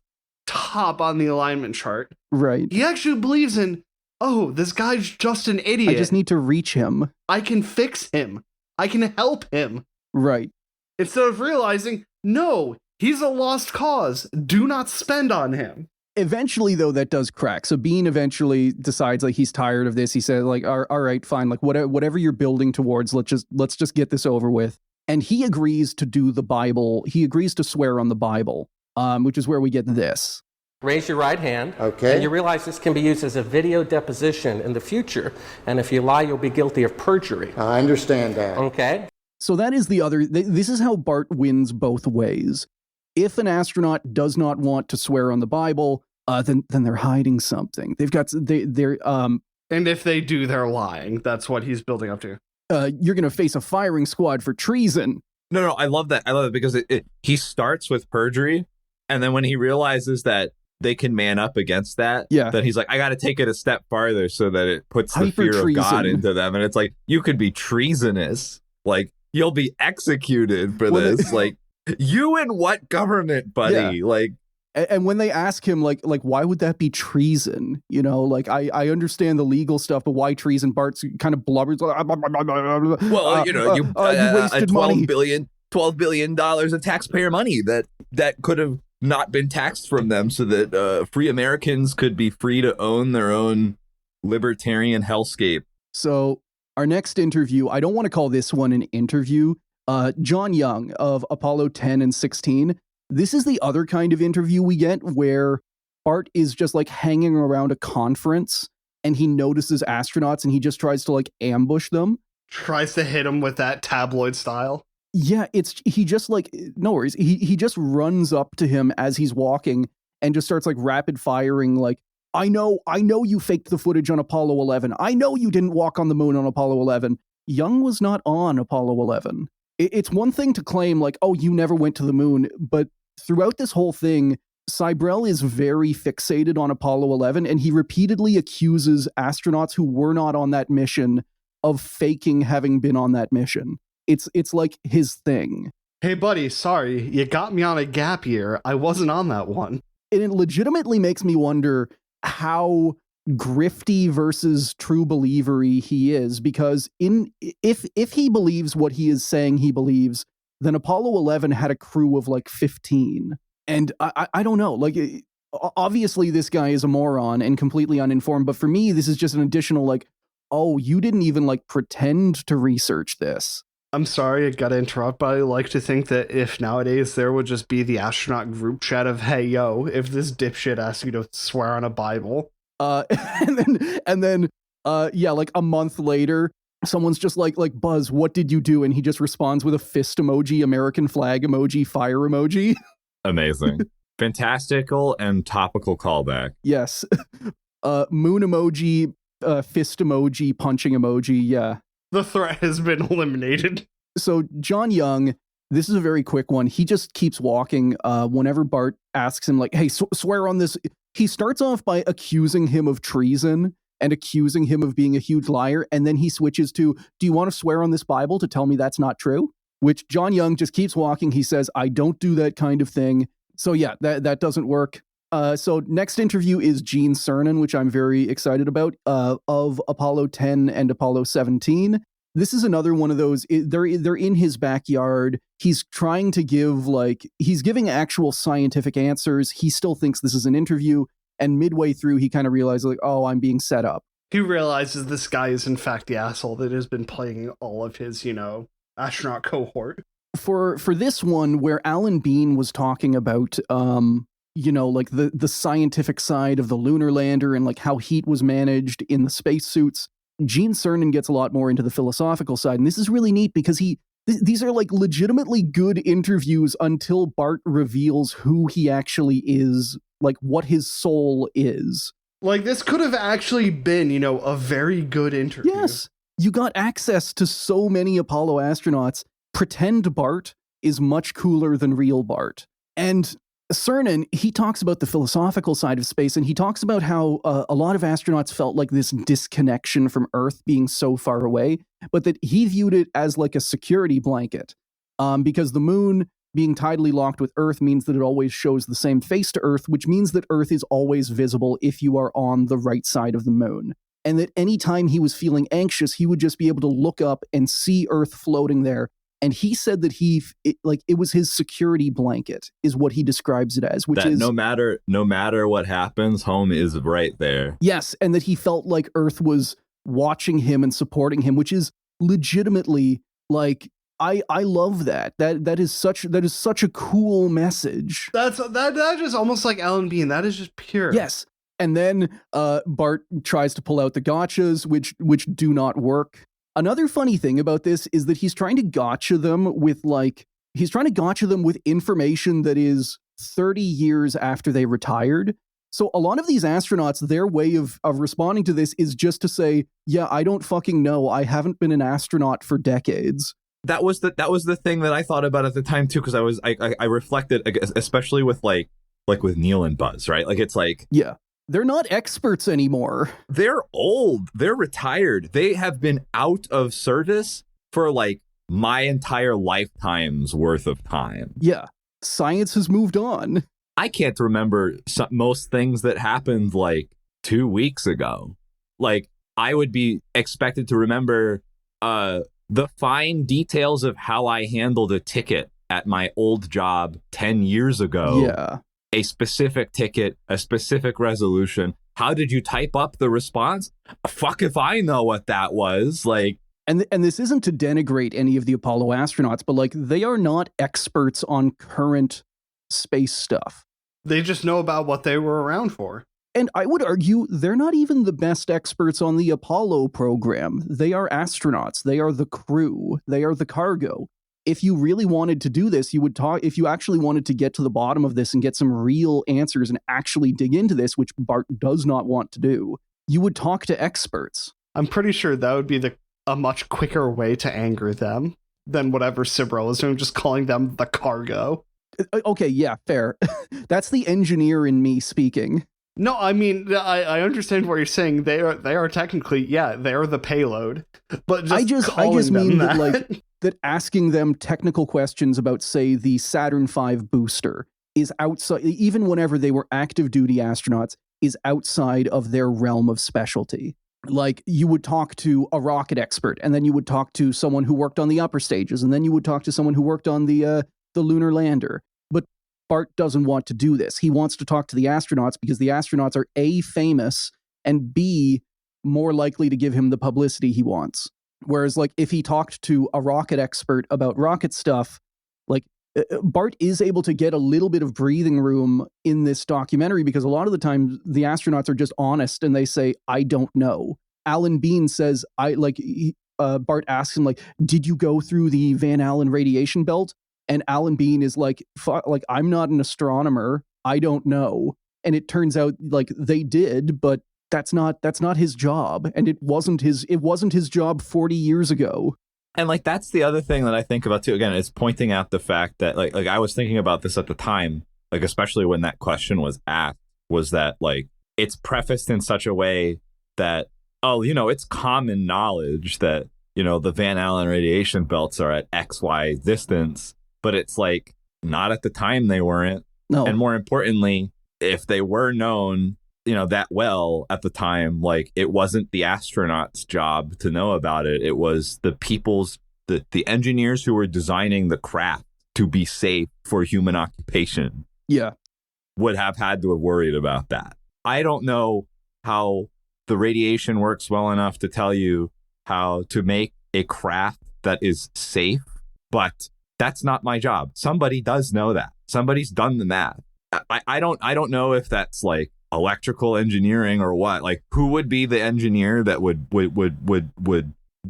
top on the alignment chart. Right. He actually believes in, oh, this guy's just an idiot. I just need to reach him. I can fix him. I can help him. Right. Instead of realizing, no, he's a lost cause. Do not spend on him. Eventually, though, that does crack. So Bean eventually decides, like, he's tired of this. He said, like, all right, fine. Like, whatever you're building towards, let's just get this over with. And he agrees to do the Bible. He agrees to swear on the Bible, which is where we get this. Raise your right hand. Okay. And you realize this can be used as a video deposition in the future. And if you lie, you'll be guilty of perjury. I understand that. Okay? So that is the other. This is how Bart wins both ways. If an astronaut does not want to swear on the Bible, then they're hiding something. They're And if they do, they're lying. That's what he's building up to. You're going to face a firing squad for treason. No, I love that. I love it because he starts with perjury, and then when he realizes that they can man up against that, then he's like, I got to take it a step farther so that it puts the fear of God into them. And it's like, you could be treasonous. Like, you'll be executed for this. Like, you and what government, buddy? Yeah. Like, and when they ask him, like, why would that be treason? Like, I understand the legal stuff, but why treason? Bart's kind of blubbers. Well, you wasted money. $12 billion of taxpayer money that could have not been taxed from them, so that free Americans could be free to own their own libertarian hellscape. So our next interview, I don't want to call this one an interview. John Young of Apollo 10 and 16. This is the other kind of interview we get where Bart is just like hanging around a conference and he notices astronauts and he just tries to like ambush them. Tries to hit them with that tabloid style. Yeah, he just like, no worries. He just runs up to him as he's walking and just starts like rapid firing, like, I know you faked the footage on Apollo 11. I know you didn't walk on the moon on Apollo 11. Young was not on Apollo 11. It's one thing to claim like, oh, you never went to the moon, but throughout this whole thing, Sibrel is very fixated on Apollo 11, and he repeatedly accuses astronauts who were not on that mission of faking having been on that mission. It's like his thing. Hey, buddy, sorry, you got me on a gap year. I wasn't on that one. And it legitimately makes me wonder how grifty versus true believery he is, because if he believes what he is saying he believes, then Apollo 11 had a crew of like 15. And I don't know, like, obviously this guy is a moron and completely uninformed, but for me, this is just an additional like, oh, you didn't even like pretend to research this. I'm sorry, I gotta interrupt, but I like to think that if nowadays there would just be the astronaut group chat of, hey, yo, if this dipshit asks you to swear on a Bible. And then, like a month later, someone's just like, Buzz, what did you do? And he just responds with a fist emoji, American flag emoji, fire emoji. Amazing. Fantastical and topical callback. Yes. Moon emoji, fist emoji, punching emoji, yeah. The threat has been eliminated. So John Young, this is a very quick one. He just keeps walking whenever Bart asks him, like, hey, swear on this. He starts off by accusing him of treason and accusing him of being a huge liar. And then he switches to, do you want to swear on this Bible to tell me that's not true? Which John Young just keeps walking. He says, I don't do that kind of thing. So yeah, that doesn't work. So next interview is Gene Cernan, which I'm very excited about, of Apollo 10 and Apollo 17. This is another one of those, they're in his backyard. He's trying to he's giving actual scientific answers. He still thinks this is an interview. And midway through, he kind of realizes, like, oh, I'm being set up. He realizes this guy is in fact the asshole that has been playing all of his, astronaut cohort. For this one, where Alan Bean was talking about, like the scientific side of the lunar lander and like how heat was managed in the spacesuits, Gene Cernan gets a lot more into the philosophical side. And this is really neat because these are like legitimately good interviews until Bart reveals who he actually is, like what his soul is. Like this could have actually been, a very good interview. Yes. You got access to so many Apollo astronauts. Pretend Bart is much cooler than real Bart. And Cernan, he talks about the philosophical side of space, and he talks about how a lot of astronauts felt like this disconnection from Earth being so far away, but that he viewed it as like a security blanket, because the moon being tidally locked with Earth means that it always shows the same face to Earth, which means that Earth is always visible if you are on the right side of the moon. And that anytime he was feeling anxious, he would just be able to look up and see Earth floating there. And he said that it was his security blanket, is what he describes it as, which is no matter what happens, home is right there. Yes, and that he felt like Earth was watching him and supporting him, which is legitimately like I love that. That is such a cool message. That is almost like Alan Bean. That is just pure. Yes. And then Bart tries to pull out the gotchas, which do not work. Another funny thing about this is that he's trying to gotcha them with information that is 30 years after they retired. So a lot of these astronauts, their way of responding to this is just to say, yeah, I don't fucking know. I haven't been an astronaut for decades. That was the thing that I thought about at the time too, because I reflected, especially with like with Neil and Buzz, right? Like it's like, yeah. They're not experts anymore. They're old. They're retired. They have been out of service for like my entire lifetime's worth of time. Yeah. Science has moved on. I can't remember most things that happened like 2 weeks ago. Like I would be expected to remember the fine details of how I handled a ticket at my old job 10 years ago. Yeah. A specific ticket, a specific resolution. How did you type up the response? Fuck if I know what that was. Like, and this isn't to denigrate any of the Apollo astronauts, but like they are not experts on current space stuff. They just know about what they were around for. And I would argue they're not even the best experts on the Apollo program. They are astronauts. They are the crew. They are the cargo. If you really wanted to do this, if you actually wanted to get to the bottom of this and get some real answers and actually dig into this, which Bart does not want to do, you would talk to experts. I'm pretty sure that would be a much quicker way to anger them than whatever Sibrel is doing, just calling them the cargo. Okay, yeah, fair. That's the engineer in me speaking. No, I mean, I understand what you're saying. They are technically, yeah, they are the payload. But I just mean that like that asking them technical questions about, say, the Saturn V booster is outside, even whenever they were active duty astronauts, is outside of their realm of specialty. Like you would talk to a rocket expert, and then you would talk to someone who worked on the upper stages, and then you would talk to someone who worked on the lunar lander. But Bart doesn't want to do this. He wants to talk to the astronauts because the astronauts are A, famous, and B, more likely to give him the publicity he wants. Whereas, like, if he talked to a rocket expert about rocket stuff, like, Bart is able to get a little bit of breathing room in this documentary because a lot of the time the astronauts are just honest and they say, I don't know. Alan Bean says, Bart asks him, like, did you go through the Van Allen radiation belt? And Alan Bean is like, I'm not an astronomer. I don't know. And it turns out, like, they did, but that's not his job. And it wasn't his job 40 years ago. And like that's the other thing that I think about too. Again, is pointing out the fact that like I was thinking about this at the time, like especially when that question was asked, was that like it's prefaced in such a way that it's common knowledge that the Van Allen radiation belts are at XY distance, but it's like not at the time they weren't. No. And more importantly, if they were known that well at the time, like it wasn't the astronauts' job to know about it. It was the engineers who were designing the craft to be safe for human occupation. Yeah. Would have had to have worried about that. I don't know how the radiation works well enough to tell you how to make a craft that is safe, but that's not my job. Somebody does know that. Somebody's done the math. I don't know if that's like electrical engineering or what. Like who would be the engineer that would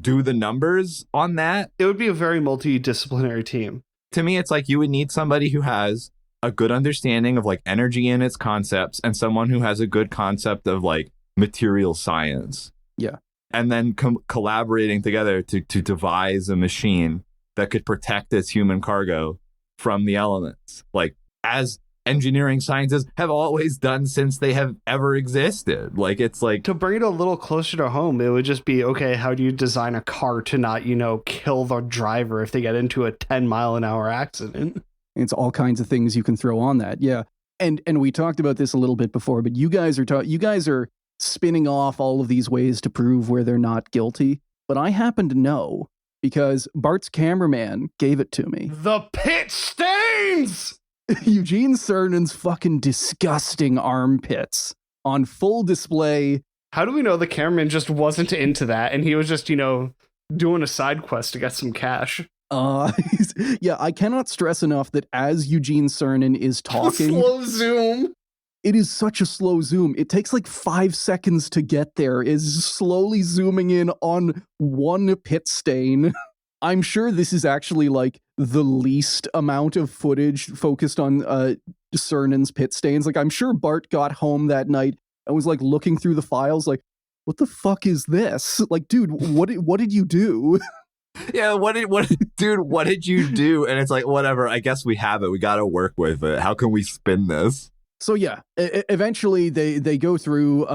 do the numbers on that? It would be a very multidisciplinary team. To me, it's like you would need somebody who has a good understanding of like energy and its concepts and someone who has a good concept of like material science. Yeah. And then collaborating together to devise a machine that could protect its human cargo from the elements. Like as engineering scientists have always done since they have ever existed. Like it's like, to bring it a little closer to home, it would just be, okay, how do you design a car to not kill the driver if they get into a 10-mile-an-hour accident? It's all kinds of things you can throw on that. Yeah. And we talked about this a little bit before, but you guys are spinning off all of these ways to prove where they're not guilty, but I happen to know because Bart's cameraman gave it to me. The pit stains! Eugene Cernan's fucking disgusting armpits on full display. How do we know the cameraman just wasn't into that and he was just, doing a side quest to get some cash? Yeah, I cannot stress enough that as Eugene Cernan is talking... Slow zoom! It is such a slow zoom. It takes like 5 seconds to get there. Is slowly zooming in on one pit stain. I'm sure this is actually like the least amount of footage focused on Cernan's pit stains. Like I'm sure Bart got home that night and was like looking through the files like, what the fuck is this? Like, dude, what did you do? Yeah, what did you do? And it's like, whatever, I guess we have it. We got to work with it. How can we spin this? So yeah, eventually they go through,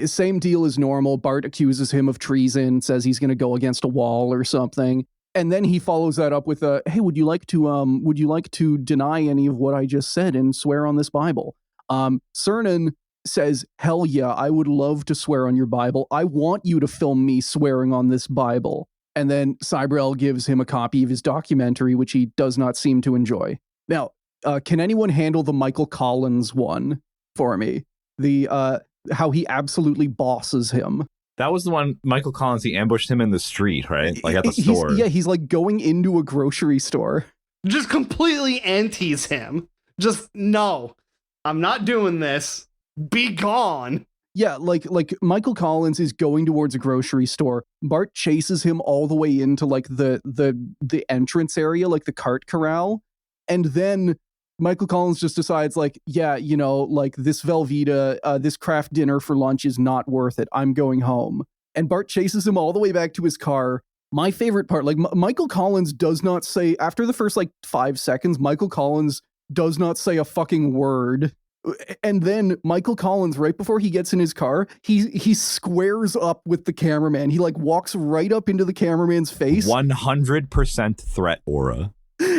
same deal as normal. Bart accuses him of treason, says he's going to go against a wall or something. And then he follows that up with hey, would you like to deny any of what I just said and swear on this Bible? Cernan says, hell yeah, I would love to swear on your Bible. I want you to film me swearing on this Bible. And then Sibrel gives him a copy of his documentary, which he does not seem to enjoy. Now, can anyone handle the Michael Collins one for me? The how he absolutely bosses him. That was the one, Michael Collins, he ambushed him in the street, right? Like at the store. He's like going into a grocery store. Just completely antis him. Just, no, I'm not doing this. Be gone. Yeah, like Michael Collins is going towards a grocery store. Bart chases him all the way into like the entrance area, like the cart corral. And then Michael Collins just decides like, yeah, like this Velveeta, this craft dinner for lunch is not worth it. I'm going home. And Bart chases him all the way back to his car. My favorite part, like Michael Collins does not say, after the first like 5 seconds, Michael Collins does not say a fucking word. And then Michael Collins, right before he gets in his car, he squares up with the cameraman. He like walks right up into the cameraman's face. 100% threat aura.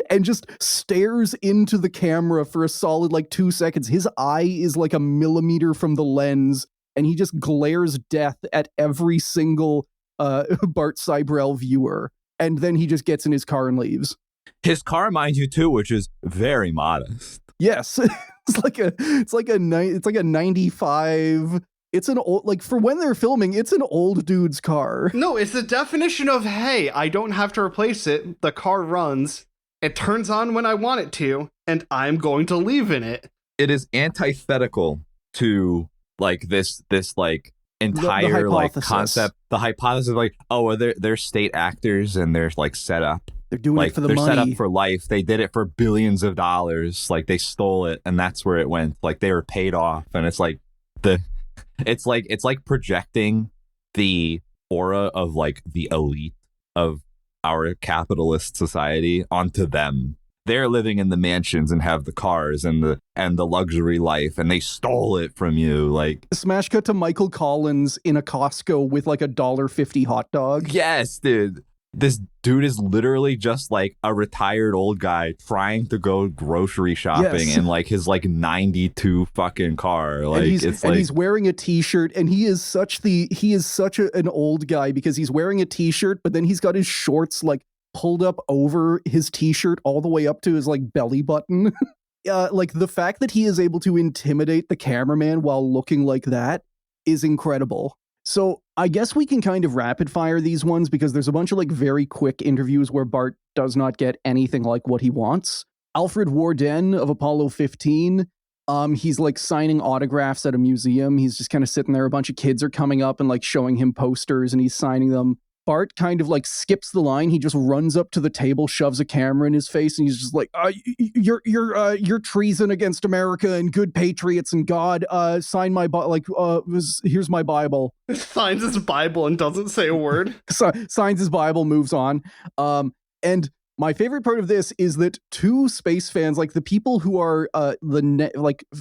And just stares into the camera for a solid like 2 seconds. His eye is like a millimeter from the lens, and he just glares death at every single Bart Sibrel viewer. And then he just gets in his car and leaves. His car, mind you, too, which is very modest. Yes, it's like a 95. It's an old, like, for when they're filming, it's an old dude's car. No, it's the definition of, hey, I don't have to replace it. The car runs. It turns on when I want it to, and I'm going to leave in it. It is antithetical to like this like entire the like concept, the hypothesis of like, oh, well, they're state actors and they're like set up. They're doing like, it for the they're money. Set up for life. They did it for billions of dollars. Like they stole it, and that's where it went. Like they were paid off, and it's like it's like projecting the aura of like the elite of our capitalist society onto them. They're living in the mansions and have the cars and the luxury life, and they stole it from you. Like Smash cut to Michael Collins in a Costco with like $1.50 hot dog. Yes, dude. This dude is literally just like a retired old guy trying to go grocery shopping in like his like 92 fucking car. Like he's wearing a t-shirt, and he is such an old guy because he's wearing a t-shirt, but then he's got his shorts like pulled up over his t-shirt all the way up to his like belly button. Like the fact that he is able to intimidate the cameraman while looking like that is incredible. So I guess we can kind of rapid fire these ones because there's a bunch of like very quick interviews where Bart does not get anything like what he wants. Alfred Worden of Apollo 15. He's like signing autographs at a museum. He's just kind of sitting there. A bunch of kids are coming up and like showing him posters and he's signing them. Bart kind of like skips the line. He just runs up to the table, shoves a camera in his face, and he's just like, "You're treason against America and good patriots and God. Sign my here's my Bible." Signs his Bible and doesn't say a word. Signs his Bible, moves on. And my favorite part of this is that two space fans, like the people who are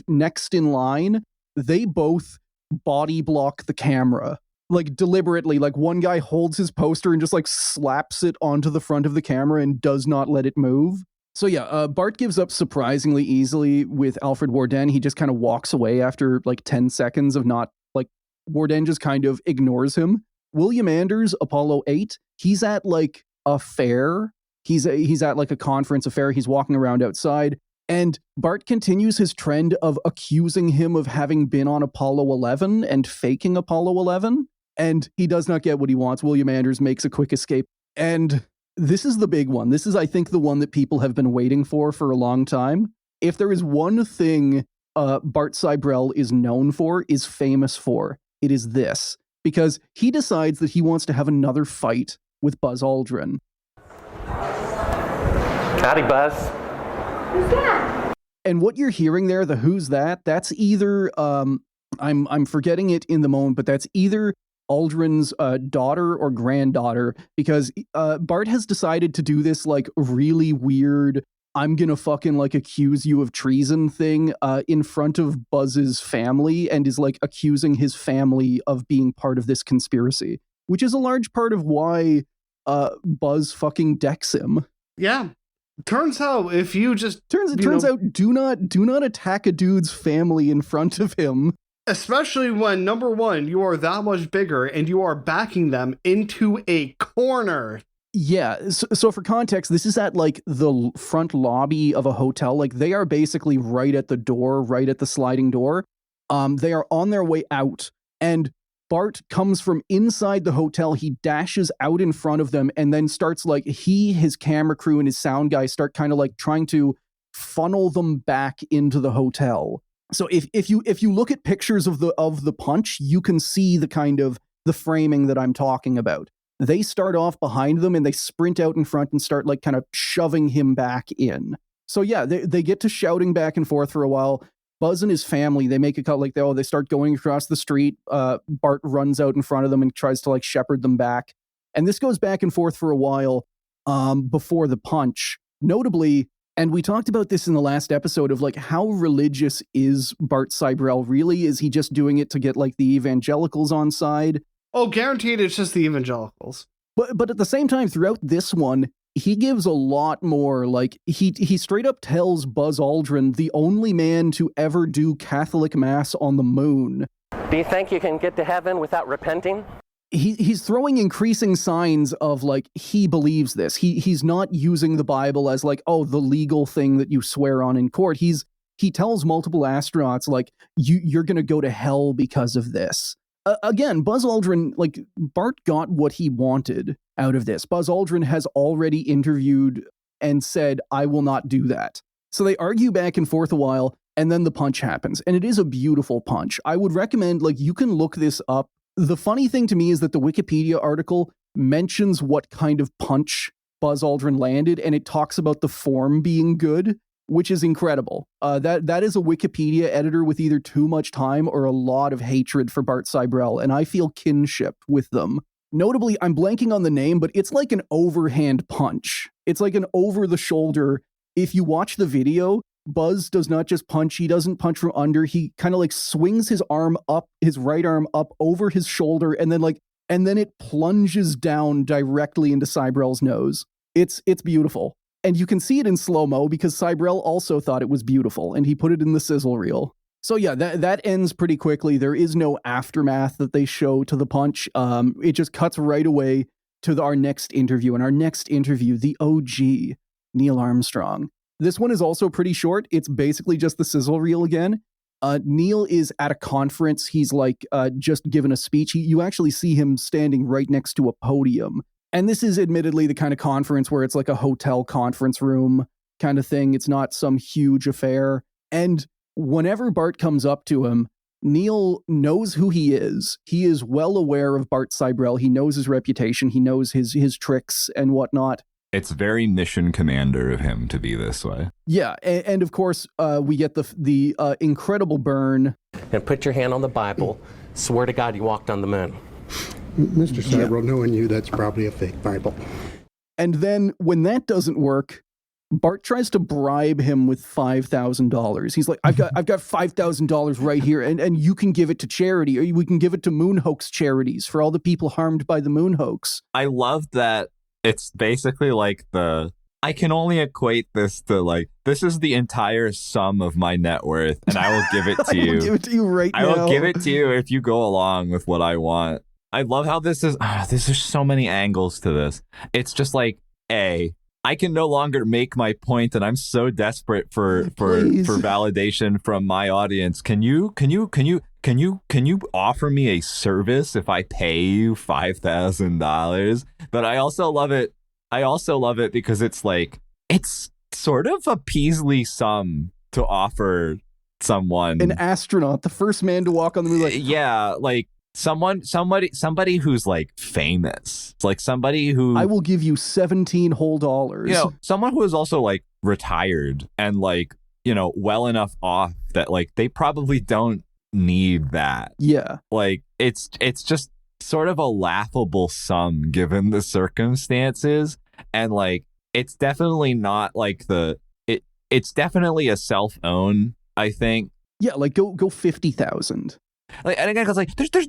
next in line, they both body block the camera. Like deliberately, like one guy holds his poster and just like slaps it onto the front of the camera and does not let it move. So yeah, Bart gives up surprisingly easily with Alfred Worden. He just kind of walks away after like 10 seconds of not, like, Worden just kind of ignores him. William Anders, Apollo 8, he's at like a fair. He's at like a conference affair. He's walking around outside. And Bart continues his trend of accusing him of having been on Apollo 11 and faking Apollo 11. And he does not get what he wants. William Anders makes a quick escape. And this is the big one. This is, I think, the one that people have been waiting for a long time. If there is one thing Bart Sibrel is known for, is famous for, it is this. Because he decides that he wants to have another fight with Buzz Aldrin. Howdy, Buzz. Who's that? And what you're hearing there, the who's that, that's either, I'm forgetting it in the moment, but that's either Aldrin's daughter or granddaughter, because Bart has decided to do this like really weird, I'm gonna fucking like accuse you of treason thing in front of Buzz's family, and is like accusing his family of being part of this conspiracy, which is a large part of why Buzz fucking decks him. Yeah. Turns out if you just turns out do not attack a dude's family in front of him. Especially when, number one, you are that much bigger and you are backing them into a corner. Yeah, so for context, this is at like the front lobby of a hotel. Like they are basically right at the door, right at the sliding door. They are on their way out, and Bart comes from inside the hotel. He dashes out in front of them and then starts like his camera crew and his sound guy start kind of like trying to funnel them back into the hotel. So if you look at pictures of the punch, you can see the kind of the framing that I'm talking about. They start off behind them and they sprint out in front and start like kind of shoving him back in. So yeah, they get to shouting back and forth for a while. Buzz and his family, they make a cut like they start going across the street. Bart runs out in front of them and tries to like shepherd them back. And this goes back and forth for a while before the punch. Notably, and we talked about this in the last episode of like how religious is Bart Sibrel really? Is he just doing it to get like the evangelicals on side? Oh, guaranteed it's just the evangelicals. But at the same time, throughout this one, he gives a lot more. Like he straight up tells Buzz Aldrin, the only man to ever do Catholic Mass on the moon. Do you think you can get to heaven without repenting? He's throwing increasing signs of like he believes this. He's not using the Bible as like, oh, the legal thing that you swear on in court. He's he tells multiple astronauts, like, you're going to go to hell because of this. Again, Buzz Aldrin, like, Bart got what he wanted out of this. Buzz Aldrin has already interviewed and said, I will not do that. So they argue back and forth a while, and then the punch happens. And it is a beautiful punch. I would recommend, like, you can look this up. The funny thing to me is that the Wikipedia article mentions what kind of punch Buzz Aldrin landed, and it talks about the form being good, which is incredible. That is a Wikipedia editor with either too much time or a lot of hatred for Bart Sibrel, and I feel kinship with them. Notably, I'm blanking on the name, but it's like an overhand punch. It's like an over-the-shoulder. If you watch the video, Buzz does not just punch, he doesn't punch from under, he kind of like swings his arm up, his right arm up over his shoulder, and then it plunges down directly into Sibrel's nose. It's beautiful. And you can see it in slow-mo because Sibrel also thought it was beautiful, and he put it in the sizzle reel. So yeah, that ends pretty quickly. There is no aftermath that they show to the punch. It just cuts right away to our next interview. And our next interview, the OG, Neil Armstrong. This one is also pretty short. It's basically just the sizzle reel again. Neil is at a conference. He's like just given a speech. You actually see him standing right next to a podium. And this is admittedly the kind of conference where it's like a hotel conference room kind of thing. It's not some huge affair. And whenever Bart comes up to him, Neil knows who he is. He is well aware of Bart Sibrel. He knows his reputation. He knows his tricks and whatnot. It's very mission commander of him to be this way. Yeah, and of course, we get the incredible burn. And put your hand on the Bible. Swear to God you walked on the moon. Mr. Sibrel, knowing you, that's probably a fake Bible. And then when that doesn't work, Bart tries to bribe him with $5,000. He's like, I've got $5,000 right here, and you can give it to charity, or we can give it to moon hoax charities for all the people harmed by the moon hoax. I love that it's basically like I can only equate this to like, this is the entire sum of my net worth, and I will give it to you. I will give it to you right now. I will give it to you if you go along with what I want. I love how this is, there's so many angles to this. It's just like, I can no longer make my point, and I'm so desperate for validation from my audience. Can you offer me a service if I pay you $5,000? But I also love it because it's like, it's sort of a Peasley sum to offer someone, an astronaut, the first man to walk on the moon. Like, yeah, like somebody who's like famous. It's like somebody who, I will give you $17 whole. You know, someone who is also like retired and like, you know, well enough off that like they probably don't need that. Yeah. Like it's just sort of a laughable sum given the circumstances, and like it's definitely not like it's definitely a self-own, I think. Yeah, like go 50,000. Like, and again, because like there's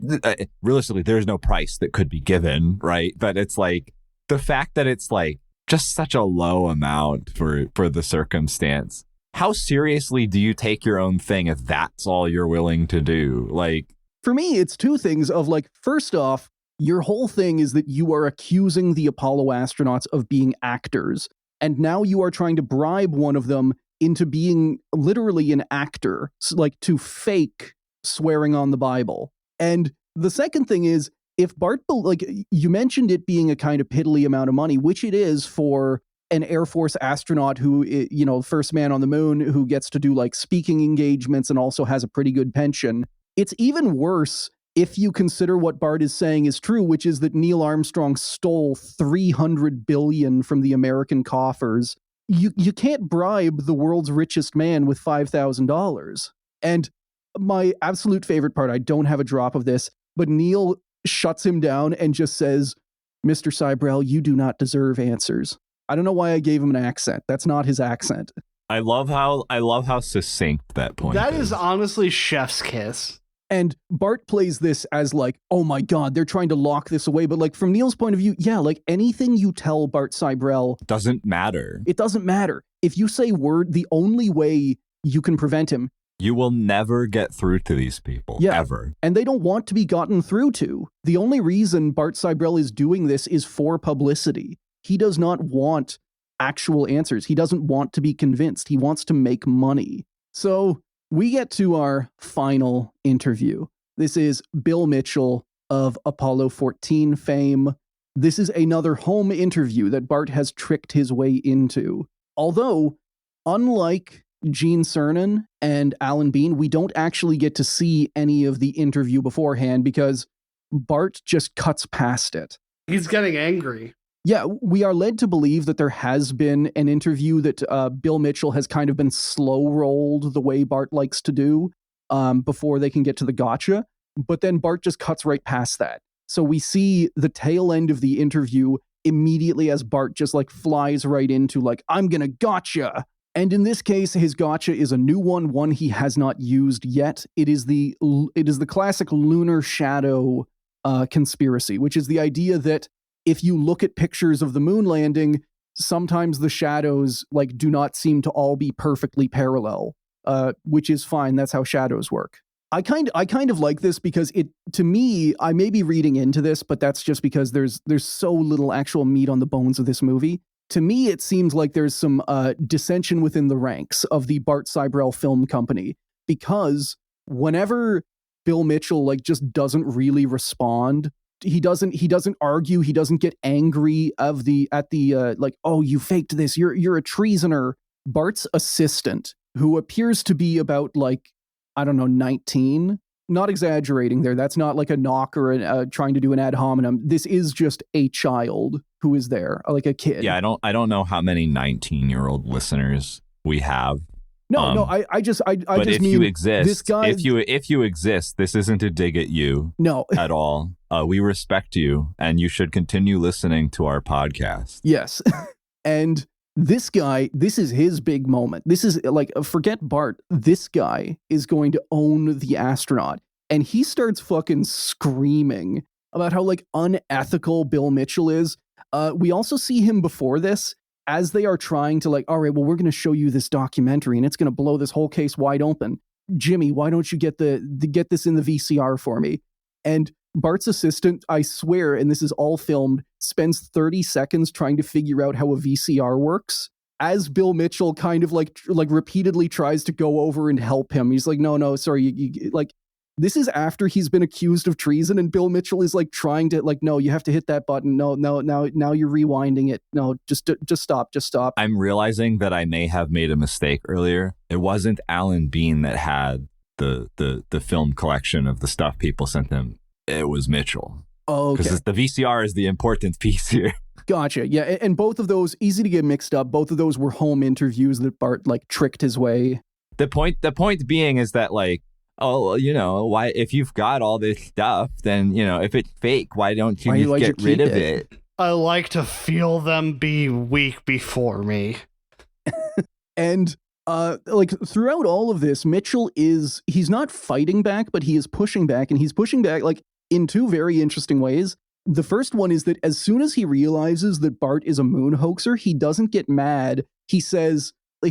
realistically there's no price that could be given, right? But it's like the fact that it's like just such a low amount for the circumstance. How seriously do you take your own thing if that's all you're willing to do? Like, for me, it's two things of like, first off, your whole thing is that you are accusing the Apollo astronauts of being actors, and now you are trying to bribe one of them into being literally an actor, like to fake swearing on the Bible. And the second thing is, if Bart, like you mentioned it being a kind of piddly amount of money, which it is for an Air Force astronaut who, you know, first man on the moon, who gets to do like speaking engagements and also has a pretty good pension. It's even worse if you consider what Bart is saying is true, which is that Neil Armstrong stole $300 billion from the American coffers. You can't bribe the world's richest man with $5,000. And my absolute favorite part, I don't have a drop of this, but Neil shuts him down and just says, Mr. Sibrel, you do not deserve answers. I don't know why I gave him an accent. That's not his accent. I love how succinct that point That is honestly chef's kiss. And Bart plays this as like, oh my God, they're trying to lock this away. But like from Neil's point of view, yeah, like anything you tell Bart Sibrel doesn't matter. It doesn't matter. If you say word, the only way you can prevent him, you will never get through to these people, ever. And they don't want to be gotten through to. The only reason Bart Sibrel is doing this is for publicity. He does not want actual answers. He doesn't want to be convinced. He wants to make money. So we get to our final interview. This is Bill Mitchell of Apollo 14 fame. This is another home interview that Bart has tricked his way into. Although, unlike Gene Cernan and Alan Bean, we don't actually get to see any of the interview beforehand because Bart just cuts past it. He's getting angry. Yeah, we are led to believe that there has been an interview that Bill Mitchell has kind of been slow-rolled the way Bart likes to do before they can get to the gotcha. But then Bart just cuts right past that. So we see the tail end of the interview immediately as Bart just like flies right into like, I'm gonna gotcha. And in this case, his gotcha is a new one he has not used yet. It is the classic lunar shadow conspiracy, which is the idea that if you look at pictures of the moon landing, sometimes the shadows like do not seem to all be perfectly parallel, which is fine. That's how shadows work. I kind of like this because to me, I may be reading into this, but that's just because there's so little actual meat on the bones of this movie. To me, it seems like there's some dissension within the ranks of the Bart Sibrel Film Company, because whenever Bill Mitchell like just doesn't really respond, he doesn't argue, he doesn't get angry at the like, oh, you faked this, you're a treasoner. Bart's assistant, who appears to be about like, I don't know, 19, not exaggerating there. That's not like a knock or trying to do an ad hominem. This is just a child who is there, like a kid. Yeah, I don't know how many 19-year-old listeners we have. I just if mean you exist, this guy. If you exist, this isn't a dig at you. No, at all. We respect you, and you should continue listening to our podcast. Yes, and this guy, this is his big moment. This is like, forget Bart. This guy is going to own the astronaut, and he starts fucking screaming about how like unethical Bill Mitchell is. We also see him before this, as they are trying to like, all right, well, we're going to show you this documentary and it's going to blow this whole case wide open. Jimmy, why don't you get this in the VCR for me? And Bart's assistant, I swear, and this is all filmed, spends 30 seconds trying to figure out how a VCR works, as Bill Mitchell kind of like repeatedly tries to go over and help him. He's like, no, sorry, you like, this is after he's been accused of treason, and Bill Mitchell is like trying to like, no, you have to hit that button. No, now you're rewinding it. No, just stop. I'm realizing that I may have made a mistake earlier. It wasn't Alan Bean that had the film collection of the stuff people sent him. It was Mitchell. Oh, okay. Because the VCR is the important piece here. Gotcha. Yeah, and both of those, easy to get mixed up. Both of those were home interviews that Bart like tricked his way. The point being is that like, oh, you know, why, if you've got all this stuff, then, you know, if it's fake, why don't you just get rid of it? I like to feel them be weak before me. And like throughout all of this, Mitchell he's not fighting back, but he is pushing back, and he's pushing back like in two very interesting ways. The first one is that as soon as he realizes that Bart is a moon hoaxer, he doesn't get mad. He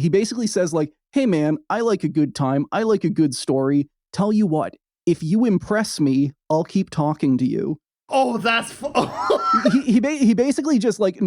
basically says like, hey man, I like a good time. I like a good story. Tell you what, if you impress me, I'll keep talking to you. Oh, that's he basically just like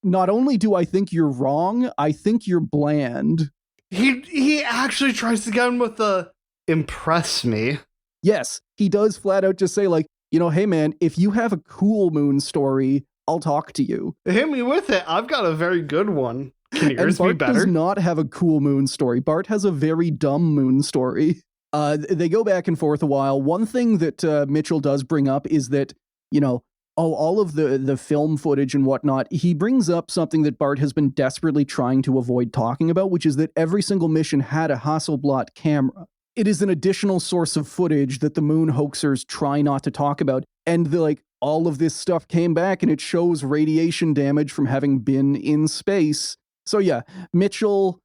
not only do I think you're wrong, I think you're bland. He actually tries to get him with the impress me. Yes, he does flat out just say like, you know, hey man, if you have a cool moon story, I'll talk to you. Hit me with it. I've got a very good one. Can yours be Bart better? does not have a cool moon story. Bart has a very dumb moon story. They go back and forth a while. One thing that Mitchell does bring up is that, you know, all of the film footage and whatnot, he brings up something that Bart has been desperately trying to avoid talking about, which is that every single mission had a Hasselblad camera. It is an additional source of footage that the moon hoaxers try not to talk about. And all of this stuff came back, and it shows radiation damage from having been in space. So yeah, Mitchell,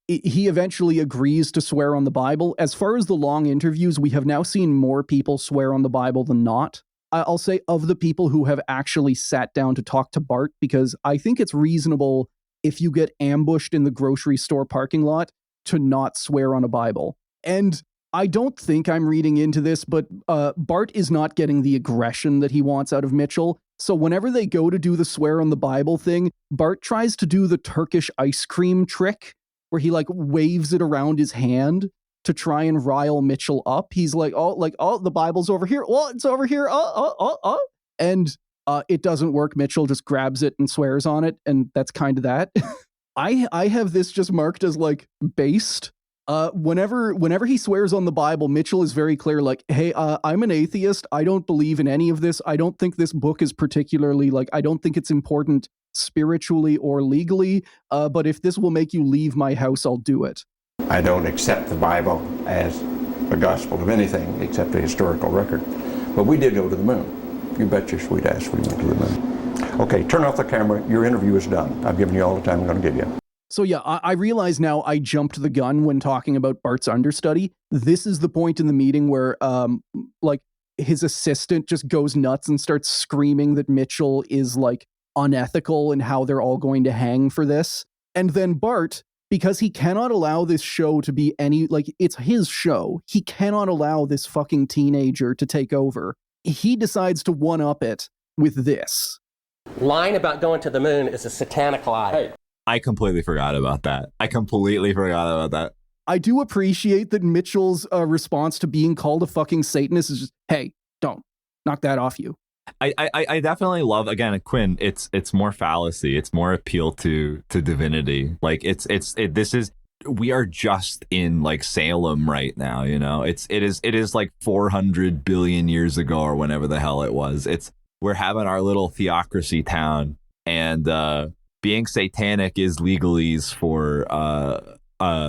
he eventually agrees to swear on the Bible. As far as the long interviews, we have now seen more people swear on the Bible than not. I'll say of the people who have actually sat down to talk to Bart, because I think it's reasonable if you get ambushed in the grocery store parking lot to not swear on a Bible. And I don't think I'm reading into this, but Bart is not getting the aggression that he wants out of Mitchell. So whenever they go to do the swear on the Bible thing, Bart tries to do the Turkish ice cream trick, where he like waves it around his hand to try and rile Mitchell up. He's like, oh, the Bible's over here. Oh, it's over here. And it doesn't work. Mitchell just grabs it and swears on it, and that's kind of that. I have this just marked as like based. Whenever he swears on the Bible, Mitchell is very clear, like, hey, I'm an atheist. I don't believe in any of this. I don't think this book is particularly, like, I don't think it's important spiritually or legally, but if this will make you leave my house, I'll do it. I don't accept the Bible as a gospel of anything except a historical record. But we did go to the moon. You bet your sweet ass we went to the moon. Okay, turn off the camera. Your interview is done. I've given you all the time I'm going to give you. So yeah, I realize now I jumped the gun when talking about Bart's understudy. This is the point in the meeting where, like, his assistant just goes nuts and starts screaming that Mitchell is, like, unethical and how they're all going to hang for this. And then Bart, because he cannot allow this show to be it's his show. He cannot allow this fucking teenager to take over. He decides to one-up it with this. Lying about going to the moon is a satanic lie. Hey. I completely forgot about that. I do appreciate that Mitchell's response to being called a fucking Satanist is just, hey, don't knock that off you. I definitely love, again, Quinn, it's more fallacy. It's more appeal to divinity. Like we are just in like Salem right now, you know. It is like 400 billion years ago or whenever the hell it was. We're having our little theocracy town, and being satanic is legalese for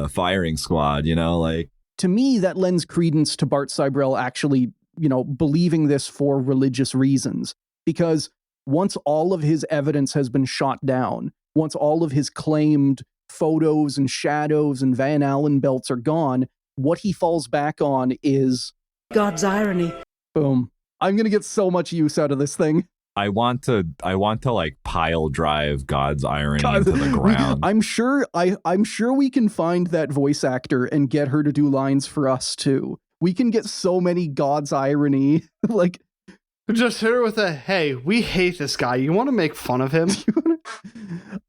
firing squad, you know, like. To me, that lends credence to Bart Sibrel actually, you know, believing this for religious reasons. Because once all of his evidence has been shot down, once all of his claimed photos and shadows and Van Allen belts are gone, what he falls back on is God's irony. Boom. I'm going to get so much use out of this thing. I want to like pile drive God's irony into the ground. I'm sure we can find that voice actor and get her to do lines for us too. We can get so many God's irony. Like, just hit her with a, hey, we hate this guy. You want to make fun of him?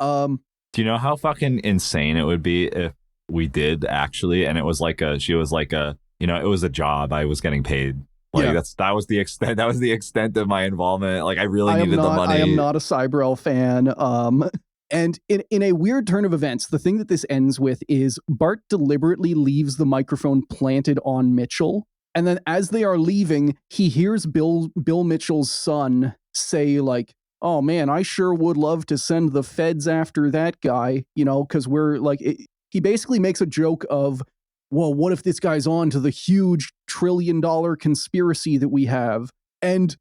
Do you know how fucking insane it would be if we did actually, and it was like she was like it was a job. I was getting paid. Like, yeah. That was the extent of my involvement. Like, I really needed the money. I am not a Sibrel fan. And in a weird turn of events, the thing that this ends with is Bart deliberately leaves the microphone planted on Mitchell. And then as they are leaving, he hears Bill Mitchell's son say, like, oh man, I sure would love to send the feds after that guy, you know, because we're like, he basically makes a joke of, well, what if this guy's on to the huge $1 trillion conspiracy that we have? And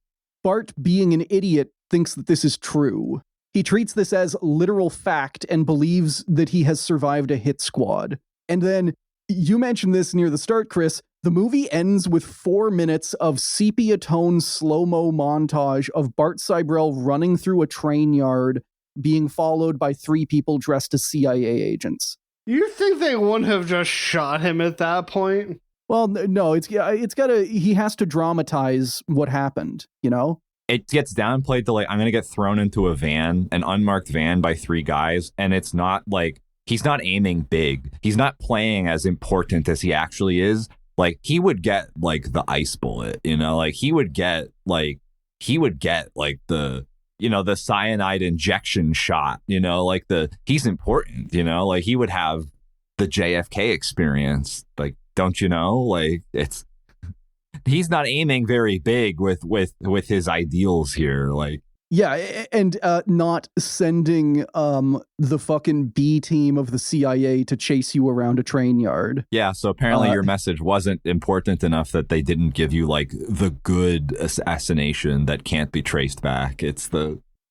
Bart, being an idiot, thinks that this is true. He treats this as literal fact and believes that he has survived a hit squad. And then, you mentioned this near the start, Chris, the movie ends with 4 minutes of sepia-tone slow-mo montage of Bart Sibrel running through a train yard, being followed by 3 people dressed as CIA agents. You think they wouldn't have just shot him at that point? Well, no, he has to dramatize what happened, you know? It gets downplayed to like, I'm going to get thrown into a van, an unmarked van by 3 guys. And it's not like, he's not aiming big. He's not playing as important as he actually is. Like, he would get like the ice bullet, you know, like he would get like the, you know, the cyanide injection shot, you know, like he's important, you know, like he would have the JFK experience. Like, don't you know, like he's not aiming very big with his ideals here. Like, yeah. And not sending the fucking B team of the CIA to chase you around a train yard. Yeah. So apparently your message wasn't important enough that they didn't give you like the good assassination that can't be traced back.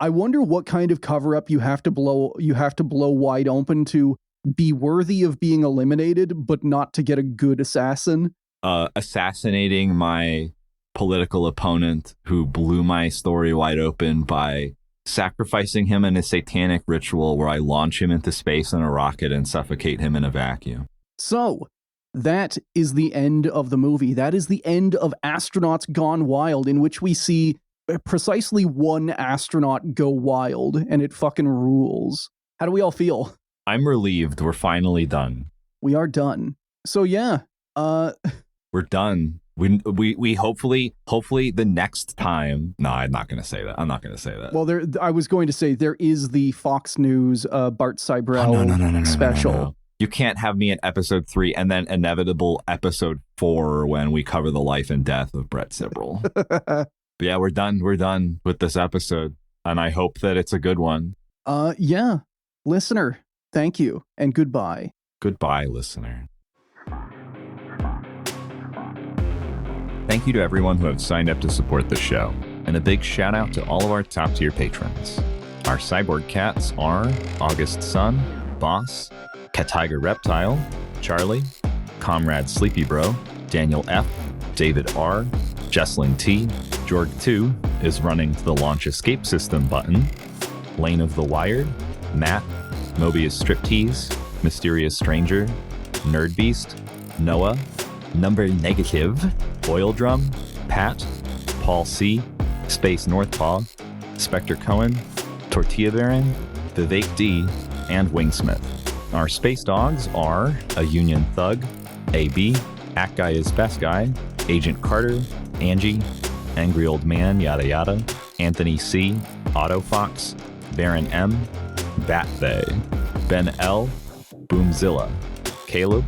I wonder what kind of cover up you have to blow wide open to be worthy of being eliminated, but not to get a good assassin. Assassinating my political opponent who blew my story wide open by sacrificing him in a satanic ritual where I launch him into space in a rocket and suffocate him in a vacuum. So that is the end of the movie. That is the end of Astronauts Gone Wild, in which we see precisely one astronaut go wild, and it fucking rules. How do we all feel? I'm relieved. We're finally done. We are done. So yeah, we're done. We hopefully the next time. No, I'm not going to say that. Well, I was going to say there is the Fox News Bart Sibrel special. No. You can't have me at episode 3 and then inevitable episode 4 when we cover the life and death of Bart Sibrel. But yeah, we're done. We're done with this episode, and I hope that it's a good one. Yeah, listener, thank you and goodbye. Goodbye, listener. Thank you to everyone who have signed up to support the show, and a big shout out to all of our top tier patrons. Our cyborg cats are August Sun, Boss, Cat Tiger Reptile, Charlie, Comrade Sleepy Bro, Daniel F, David R, Jesslyn T, Jorg 2 is running to the launch escape system button, Lane of the Wired, Matt, Mobius Striptease, Mysterious Stranger, Nerd Beast, Noah, Number Negative, Oil Drum, Pat, Paul C, Space Northpaw, Spectre Cohen, Tortilla Baron, Vivek D, and Wingsmith. Our space dogs are a Union Thug, AB, Act Guy is Best Guy, Agent Carter, Angie, Angry Old Man Yada Yada, Anthony C, Autofox, Baron M, Bat They, Ben L, Boomzilla, Caleb,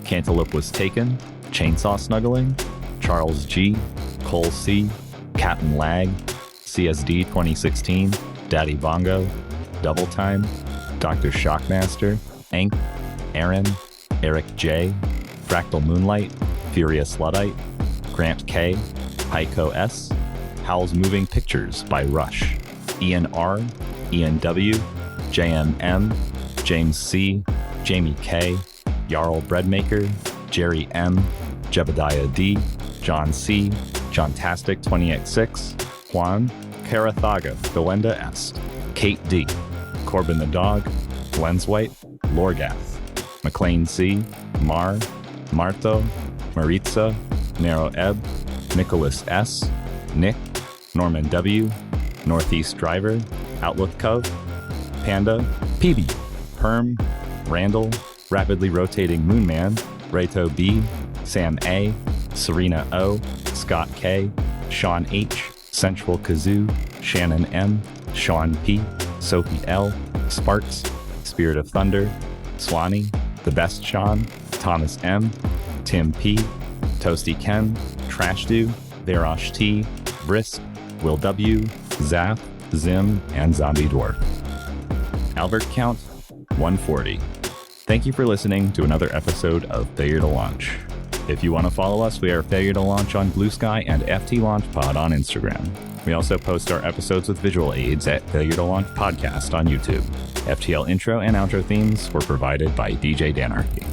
Cantaloupe Was Taken, Chainsaw Snuggling, Charles G, Cole C, Captain Lag, CSD 2016, Daddy Bongo, Double Time, Dr. Shockmaster, Ank, Aaron, Eric J, Fractal Moonlight, Furious Luddite, Grant K, Heiko S, Howl's Moving Pictures by Rush, Ian R, Ian W, JMM, James C, Jamie K, Jarl Breadmaker, Jerry M, Jebediah D, John C, Johntastic 20x6, Juan, Carathaga, Belinda S, Kate D, Corbin the Dog, Lens White, Lorgath, McLean C, Mar, Marto, Maritza, Nero Ebb, Nicholas S, Nick, Norman W, Northeast Driver, Outlook Cove, Panda, PB, Perm, Randall, Rapidly Rotating Moonman, Rayto B, Sam A, Serena O, Scott K, Sean H, Central Kazoo, Shannon M, Sean P, Sophie L, Sparks, Spirit of Thunder, Swanee, The Best Sean, Thomas M, Tim P, Toasty Ken, Trash Do, Verosh T, Brisk, Will W, Zap, Zim, and Zombie Dwarf. Albert Count, 140. Thank you for listening to another episode of Failure to Launch. If you want to follow us, we are Failure to Launch on Blue Sky and FT Launch Pod on Instagram. We also post our episodes with visual aids at Failure to Launch Podcast on YouTube. FTL intro and outro themes were provided by DJ Danarchy.